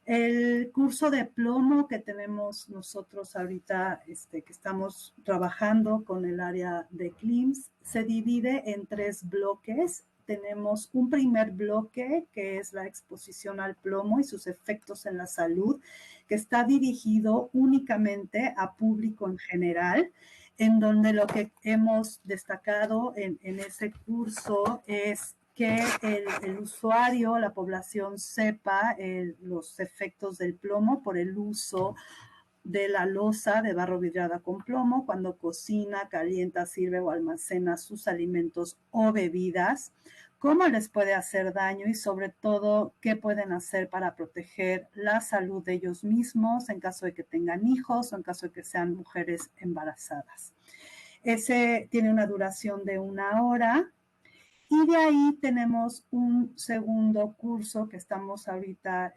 El curso de plomo que tenemos nosotros ahorita, que estamos trabajando con el área de CLIMS, se divide en 3 bloques. Tenemos un primer bloque, que es la exposición al plomo y sus efectos en la salud, que está dirigido únicamente a público en general, en donde lo que hemos destacado en ese curso es que el usuario, la población sepa los efectos del plomo por el uso de la loza de barro vidrada con plomo cuando cocina, calienta, sirve o almacena sus alimentos o bebidas, cómo les puede hacer daño y sobre todo qué pueden hacer para proteger la salud de ellos mismos en caso de que tengan hijos o en caso de que sean mujeres embarazadas. Ese tiene una duración de 1 hora. Y de ahí tenemos un segundo curso que estamos ahorita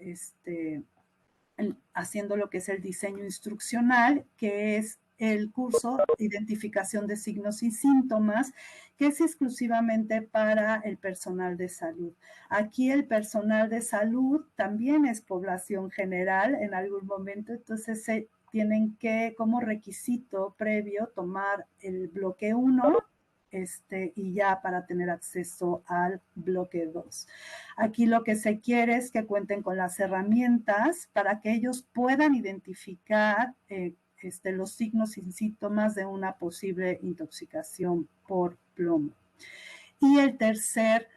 haciendo lo que es el diseño instruccional, que es el curso Identificación de Signos y Síntomas, que es exclusivamente para el personal de salud. Aquí el personal de salud también es población general en algún momento, entonces se tienen que, como requisito previo, tomar el bloque 1, y ya para tener acceso al bloque 2. Aquí lo que se quiere es que cuenten con las herramientas para que ellos puedan identificar los signos y síntomas de una posible intoxicación por plomo. Y el tercer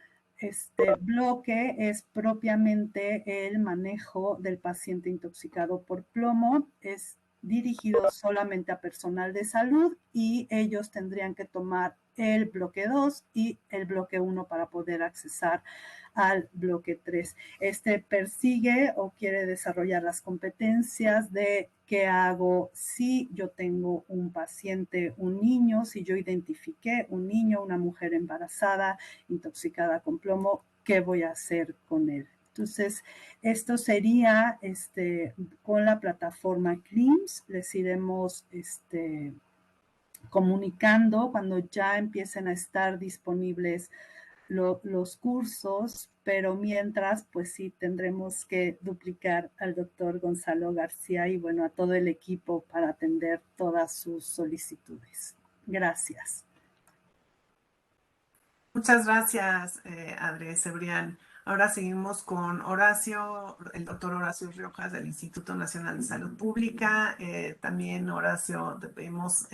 bloque es propiamente el manejo del paciente intoxicado por plomo. Es dirigido solamente a personal de salud y ellos tendrían que tomar el bloque 2 y el bloque 1 para poder accesar al bloque 3. Persigue o quiere desarrollar las competencias de qué hago si yo tengo un paciente, un niño, si yo identifiqué un niño, una mujer embarazada, intoxicada con plomo, ¿qué voy a hacer con él? Entonces, esto sería con la plataforma CLIMS. Les iremos comunicando cuando ya empiecen a estar disponibles los cursos, pero mientras, pues sí, tendremos que duplicar al doctor Gonzalo García y bueno, a todo el equipo para atender todas sus solicitudes. Gracias. Muchas gracias, Adri Cebrián. Ahora seguimos con Horacio, el doctor Horacio Riojas del Instituto Nacional de Salud Pública. También, Horacio, te pedimos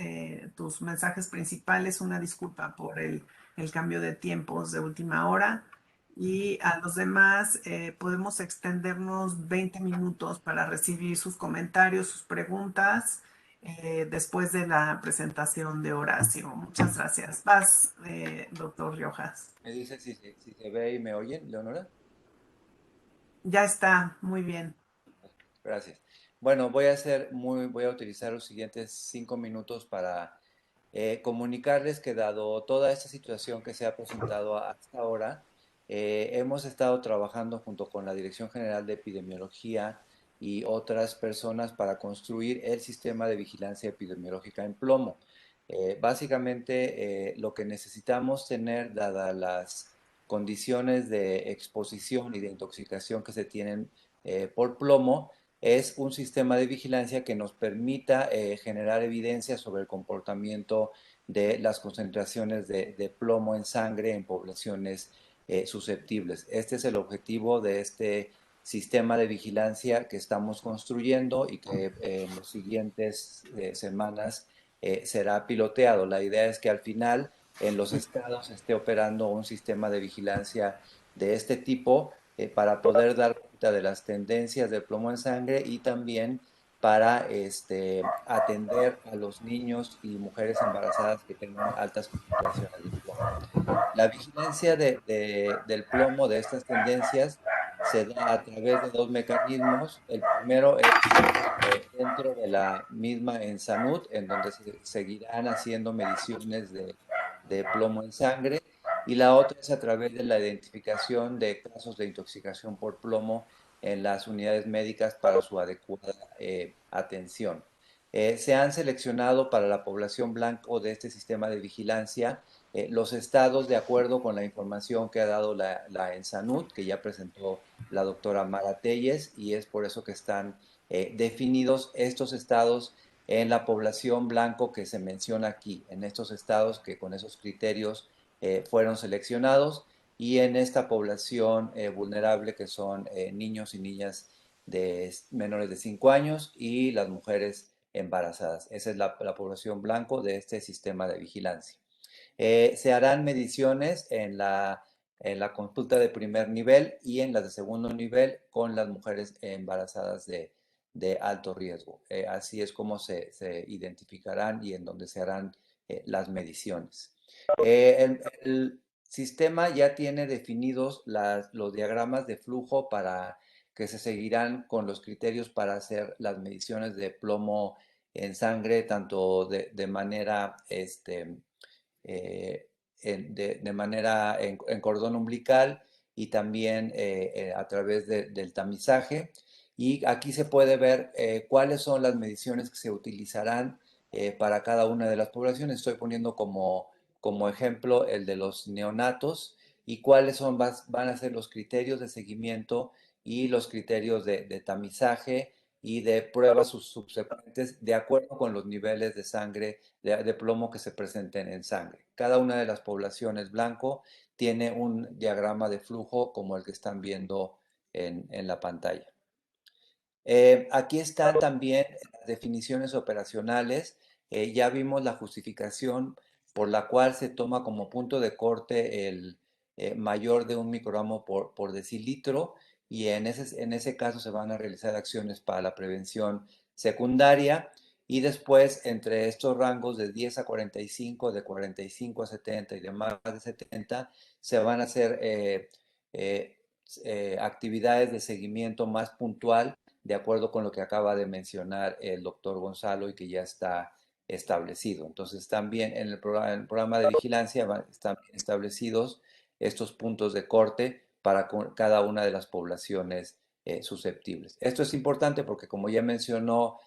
tus mensajes principales. Una disculpa por el cambio de tiempos de última hora. Y a los demás podemos extendernos 20 minutos para recibir sus comentarios, sus preguntas. Después de la presentación de Horacio. Muchas gracias. Vas, doctor Riojas. Me dice si se ve y me oyen, Leonora. Ya está, muy bien. Gracias. Bueno, voy a utilizar los siguientes 5 minutos para comunicarles que dado toda esta situación que se ha presentado hasta ahora, hemos estado trabajando junto con la Dirección General de Epidemiología y otras personas para construir el sistema de vigilancia epidemiológica en plomo. Básicamente, lo que necesitamos tener, dadas las condiciones de exposición y de intoxicación que se tienen por plomo, es un sistema de vigilancia que nos permita generar evidencia sobre el comportamiento de las concentraciones de plomo en sangre en poblaciones susceptibles. Este es el objetivo de este sistema de vigilancia que estamos construyendo y que en las siguientes semanas será piloteado. La idea es que al final en los estados esté operando un sistema de vigilancia de este tipo para poder dar cuenta de las tendencias del plomo en sangre y también para atender a los niños y mujeres embarazadas que tengan altas concentraciones de plomo. La vigilancia del plomo, de estas tendencias, se da a través de 2 mecanismos. El primero es dentro de la misma ENSANUD, en donde se seguirán haciendo mediciones de plomo en sangre, y la otra es a través de la identificación de casos de intoxicación por plomo en las unidades médicas para su adecuada atención. Se han seleccionado para la población blanco de este sistema de vigilancia los estados de acuerdo con la información que ha dado la ENSANUD, que ya presentó la doctora Mara Telles, y es por eso que están definidos estos estados en la población blanco que se menciona aquí, en estos estados que con esos criterios fueron seleccionados, y en esta población vulnerable que son niños y niñas de menores de 5 años y las mujeres embarazadas. Esa es la población blanco de este sistema de vigilancia. Se harán mediciones en la en la consulta de primer nivel y en la de segundo nivel con las mujeres embarazadas de alto riesgo. Así es como se identificarán y en donde se harán las mediciones. El sistema ya tiene definidos los diagramas de flujo para que se seguirán con los criterios para hacer las mediciones de plomo en sangre, tanto de manera de manera en cordón umbilical y también a través del tamizaje. Y aquí se puede ver cuáles son las mediciones que se utilizarán para cada una de las poblaciones. Estoy poniendo como ejemplo el de los neonatos y cuáles van a ser los criterios de seguimiento y los criterios de tamizaje y de pruebas subsecuentes de acuerdo con los niveles de sangre, de plomo que se presenten en sangre. Cada una de las poblaciones blanco tiene un diagrama de flujo como el que están viendo en la pantalla. Aquí están también las definiciones operacionales. Ya vimos la justificación por la cual se toma como punto de corte el mayor de 1 microgramo por decilitro y en ese caso se van a realizar acciones para la prevención secundaria y después entre estos rangos de 10 a 45, de 45 a 70 y de más de 70 se van a hacer actividades de seguimiento más puntual de acuerdo con lo que acaba de mencionar el doctor Gonzalo y que ya está establecido. Entonces también en el programa de vigilancia están establecidos estos puntos de corte para cada una de las poblaciones susceptibles. Esto es importante porque, como ya mencionó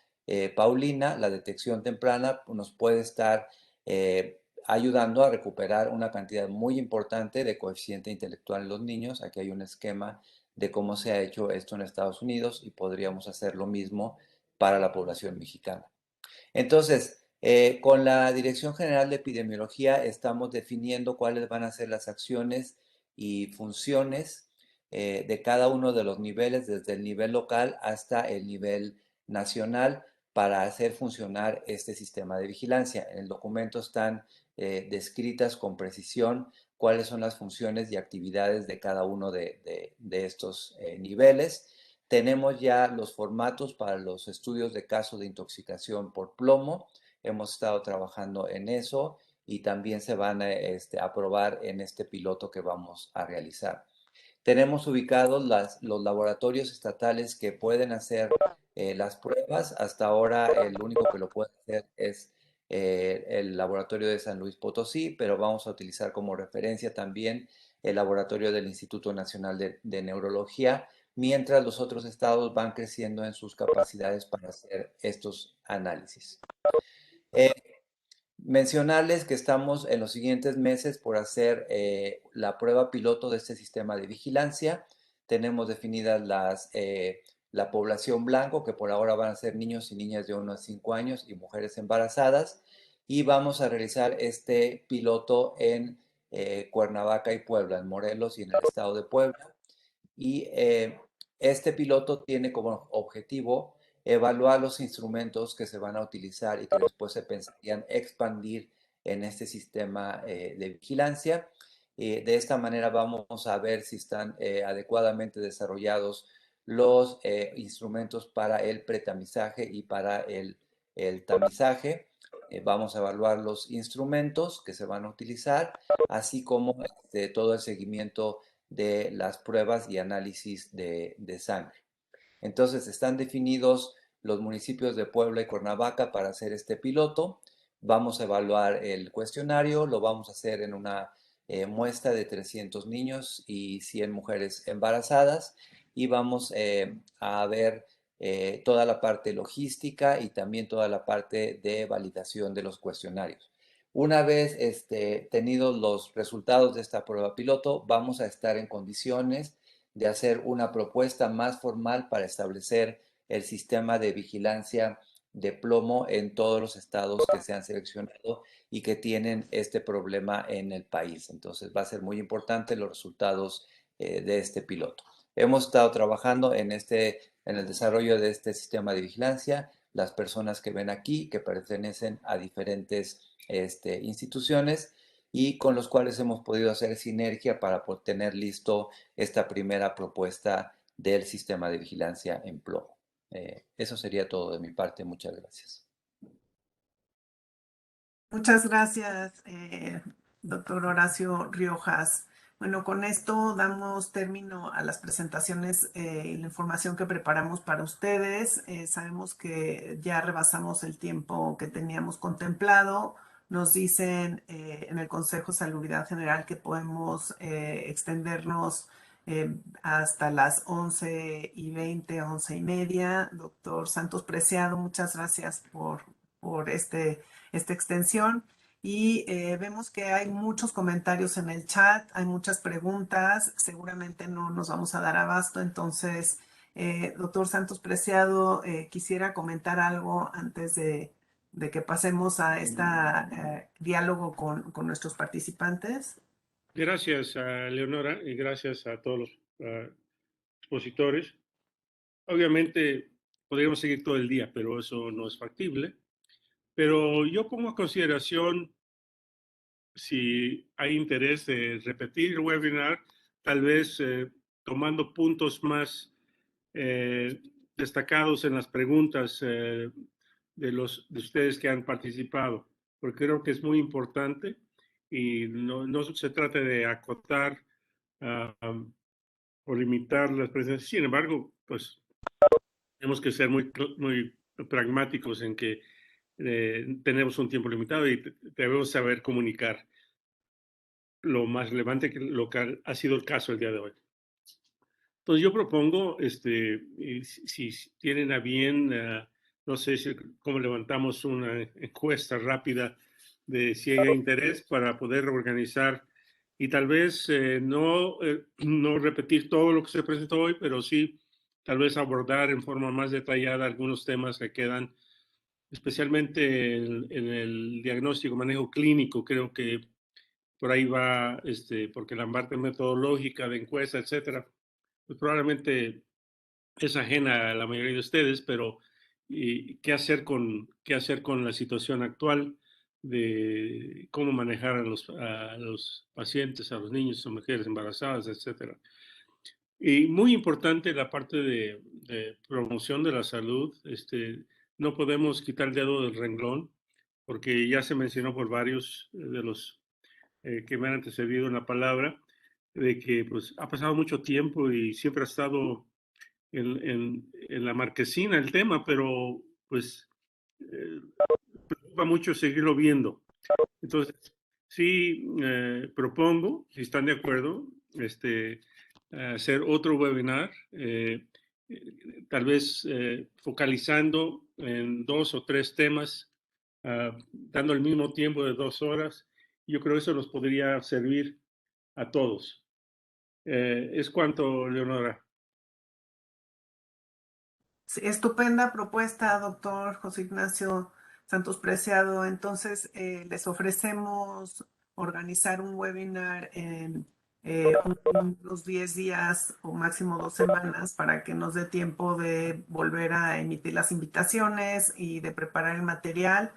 Paulina, la detección temprana nos puede estar ayudando a recuperar una cantidad muy importante de coeficiente intelectual en los niños. Aquí hay un esquema de cómo se ha hecho esto en Estados Unidos y podríamos hacer lo mismo para la población mexicana. Entonces, con la Dirección General de Epidemiología estamos definiendo cuáles van a ser las acciones y funciones de cada uno de los niveles, desde el nivel local hasta el nivel nacional, para hacer funcionar este sistema de vigilancia. En el documento están descritas con precisión cuáles son las funciones y actividades de cada uno de estos niveles. Tenemos ya los formatos para los estudios de caso de intoxicación por plomo. Hemos estado trabajando en eso y también se van a aprobar en este piloto que vamos a realizar. Tenemos ubicados los laboratorios estatales que pueden hacer las pruebas. Hasta ahora el único que lo puede hacer es el laboratorio de San Luis Potosí, pero vamos a utilizar como referencia también el laboratorio del Instituto Nacional de Neurología, mientras los otros estados van creciendo en sus capacidades para hacer estos análisis. Mencionarles que estamos en los siguientes meses por hacer la prueba piloto de este sistema de vigilancia. Tenemos definidas la población blanco, que por ahora van a ser niños y niñas de 1 a 5 años y mujeres embarazadas. Y vamos a realizar este piloto en Cuernavaca y Puebla, en Morelos y en el estado de Puebla. Y este piloto tiene como objetivo evaluar los instrumentos que se van a utilizar y que después se pensarían expandir en este sistema de vigilancia. De esta manera vamos a ver si están adecuadamente desarrollados los instrumentos para el pretamizaje y para el tamizaje. Vamos a evaluar los instrumentos que se van a utilizar, así como todo el seguimiento de las pruebas y análisis de sangre. Entonces están definidos los municipios de Puebla y Cuernavaca para hacer este piloto. Vamos a evaluar el cuestionario, lo vamos a hacer en una muestra de 300 niños y 100 mujeres embarazadas y vamos a ver toda la parte logística y también toda la parte de validación de los cuestionarios. Una vez tenidos los resultados de esta prueba piloto, vamos a estar en condiciones de hacer una propuesta más formal para establecer el sistema de vigilancia de plomo en todos los estados que se han seleccionado y que tienen este problema en el país. Entonces va a ser muy importante los resultados de este piloto. Hemos estado trabajando en el desarrollo de este sistema de vigilancia. Las personas que ven aquí, que pertenecen a diferentes instituciones, y con los cuales hemos podido hacer sinergia para tener listo esta primera propuesta del sistema de vigilancia en plomo. Eso sería todo de mi parte. Muchas gracias. Muchas gracias, doctor Horacio Riojas. Bueno, con esto damos término a las presentaciones y la información que preparamos para ustedes. Sabemos que ya rebasamos el tiempo que teníamos contemplado. Nos dicen en el Consejo de Salubridad General que podemos extendernos hasta las 11:20, 11:30. Doctor Santos Preciado, muchas gracias por esta extensión. Y vemos que hay muchos comentarios en el chat, hay muchas preguntas, seguramente no nos vamos a dar abasto. Entonces, doctor Santos Preciado, quisiera comentar algo antes de que pasemos a este diálogo con nuestros participantes. Gracias a Leonora y gracias a todos los expositores. Obviamente podríamos seguir todo el día, pero eso no es factible. Pero yo pongo a consideración si hay interés de repetir el webinar, tal vez tomando puntos más destacados en las preguntas de ustedes que han participado, porque creo que es muy importante y no se trata de acotar o limitar las presencias. Sin embargo, pues tenemos que ser muy pragmáticos en que tenemos un tiempo limitado y debemos saber comunicar lo más relevante que lo que ha sido el caso el día de hoy. Entonces yo propongo, si tienen a bien, no sé cómo levantamos una encuesta rápida de si hay interés para poder organizar y tal vez no repetir todo lo que se presentó hoy, pero sí tal vez abordar en forma más detallada algunos temas que quedan, especialmente en el diagnóstico, manejo clínico. Creo que por ahí va, porque la parte metodológica de encuesta, etcétera, pues probablemente es ajena a la mayoría de ustedes, pero ¿qué hacer con la situación actual de cómo manejar a los pacientes, a los niños, a mujeres embarazadas, etcétera? Y muy importante la parte de promoción de la salud. No podemos quitar el dedo del renglón, porque ya se mencionó por varios de los que me han antecedido en la palabra, de que pues ha pasado mucho tiempo y siempre ha estado en la marquesina el tema, pero pues preocupa mucho seguirlo viendo. Entonces, sí propongo, si están de acuerdo, hacer otro webinar, tal vez focalizando en 2 o 3 temas, dando el mismo tiempo de 2 horas. Yo creo que eso nos podría servir a todos. Es cuanto, Leonora. Sí, estupenda propuesta, doctor José Ignacio Santos Preciado. Entonces, les ofrecemos organizar un webinar en unos 10 días o máximo 2 semanas para que nos dé tiempo de volver a emitir las invitaciones y de preparar el material,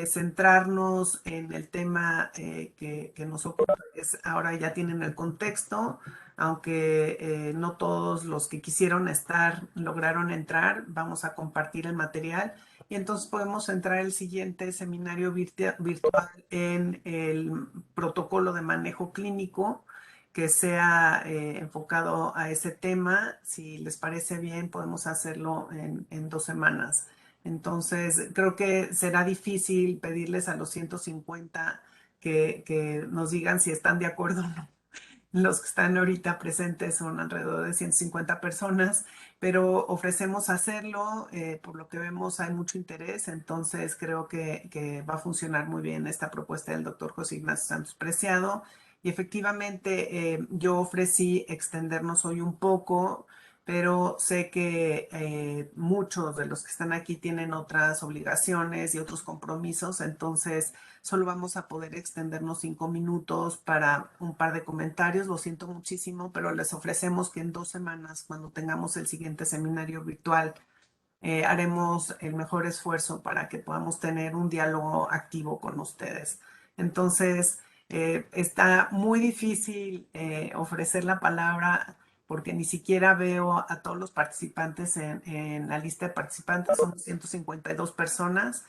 centrarnos en el tema que nos ocupa, que es, ahora ya tienen el contexto, aunque no todos los que quisieron estar lograron entrar. Vamos a compartir el material y entonces podemos entrar el siguiente seminario virtual en el protocolo de manejo clínico que sea enfocado a ese tema. Si les parece bien, podemos hacerlo en 2 semanas. Entonces, creo que será difícil pedirles a los 150 que nos digan si están de acuerdo o no. Los que están ahorita presentes son alrededor de 150 personas, pero ofrecemos hacerlo. Por lo que vemos hay mucho interés, entonces creo que va a funcionar muy bien esta propuesta del doctor José Ignacio Santos Preciado. Y efectivamente yo ofrecí extendernos hoy un poco, pero sé que muchos de los que están aquí tienen otras obligaciones y otros compromisos, entonces solo vamos a poder extendernos 5 minutos para un par de comentarios. Lo siento muchísimo, pero les ofrecemos que en 2 semanas, cuando tengamos el siguiente seminario virtual, haremos el mejor esfuerzo para que podamos tener un diálogo activo con ustedes. Entonces, Está muy difícil ofrecer la palabra porque ni siquiera veo a todos los participantes en la lista de participantes, son 152 personas.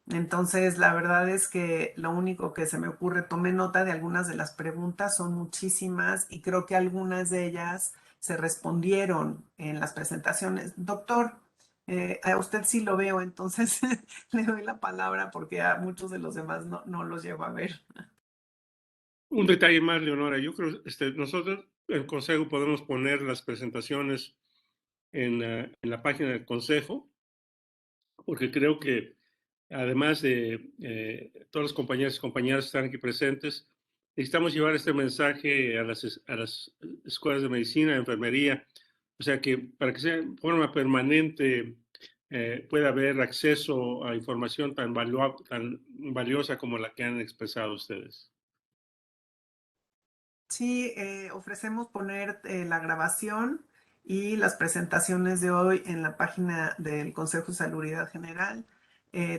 Entonces, la verdad es que lo único que se me ocurre, tomé nota de algunas de las preguntas, son muchísimas y creo que algunas de ellas se respondieron en las presentaciones. Doctor, a usted sí lo veo, entonces le doy la palabra porque a muchos de los demás no los llevo a ver. Un detalle más, Leonora. Yo creo nosotros, el Consejo, podemos poner las presentaciones en la página del Consejo, porque creo que además de todos los compañeros y compañeras que están aquí presentes, necesitamos llevar este mensaje a las escuelas de medicina, enfermería, o sea que para que sea de forma permanente pueda haber acceso a información tan valiosa como la que han expresado ustedes. Sí, ofrecemos poner la grabación y las presentaciones de hoy en la página del Consejo de Salubridad General.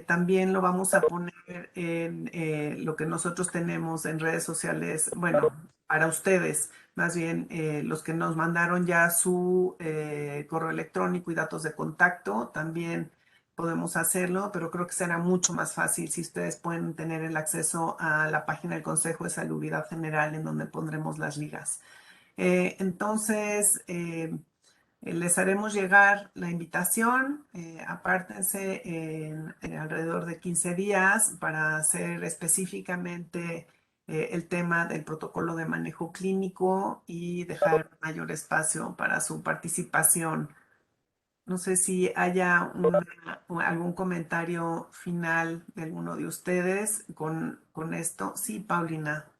También lo vamos a poner en lo que nosotros tenemos en redes sociales, bueno, para ustedes, más bien los que nos mandaron ya su correo electrónico y datos de contacto, también podemos hacerlo, pero creo que será mucho más fácil si ustedes pueden tener el acceso a la página del Consejo de Salubridad General en donde pondremos las ligas. Entonces, les haremos llegar la invitación, apártense en alrededor de 15 días para hacer específicamente el tema del protocolo de manejo clínico y dejar mayor espacio para su participación. No sé si haya algún comentario final de alguno de ustedes con esto. Sí, Paulina.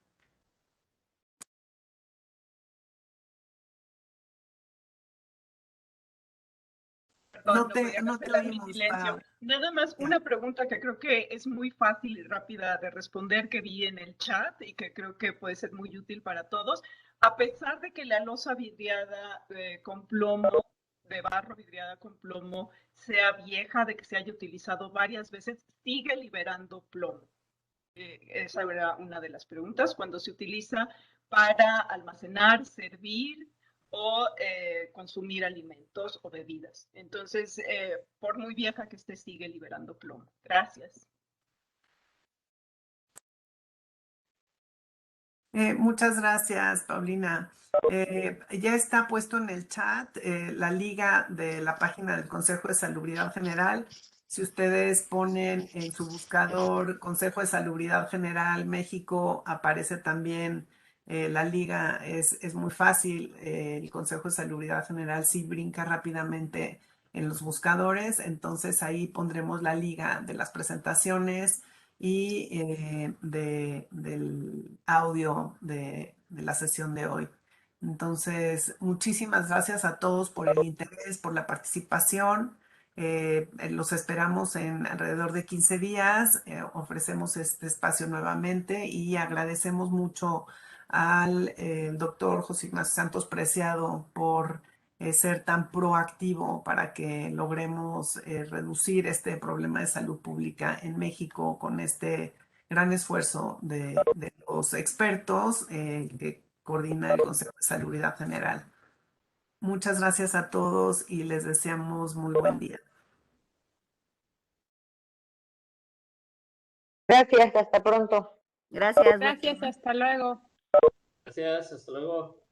No te oímos, silencio. Nada más una pregunta que creo que es muy fácil y rápida de responder, que vi en el chat y que creo que puede ser muy útil para todos. A pesar de que la losa vidriada con plomo, de barro vidriada con plomo, sea vieja, de que se haya utilizado varias veces, sigue liberando plomo. Esa era una de las preguntas. Cuando se utiliza para almacenar, servir o consumir alimentos o bebidas. Entonces, por muy vieja que esté, sigue liberando plomo. Gracias. Muchas gracias, Paulina. Ya está puesto en el chat la liga de la página del Consejo de Salubridad General. Si ustedes ponen en su buscador Consejo de Salubridad General México, aparece también la liga. Es muy fácil. El Consejo de Salubridad General sí brinca rápidamente en los buscadores. Entonces ahí pondremos la liga de las presentaciones y del audio de la sesión de hoy. Entonces, muchísimas gracias a todos por el interés, por la participación. Los esperamos en alrededor de 15 días. Ofrecemos este espacio nuevamente y agradecemos mucho al doctor José Ignacio Santos Preciado por ser tan proactivo para que logremos reducir este problema de salud pública en México con este gran esfuerzo de los expertos que coordina el Consejo de Salubridad General. Muchas gracias a todos y les deseamos muy buen día. Gracias, hasta pronto. Gracias. Gracias, hasta luego. Gracias, hasta luego.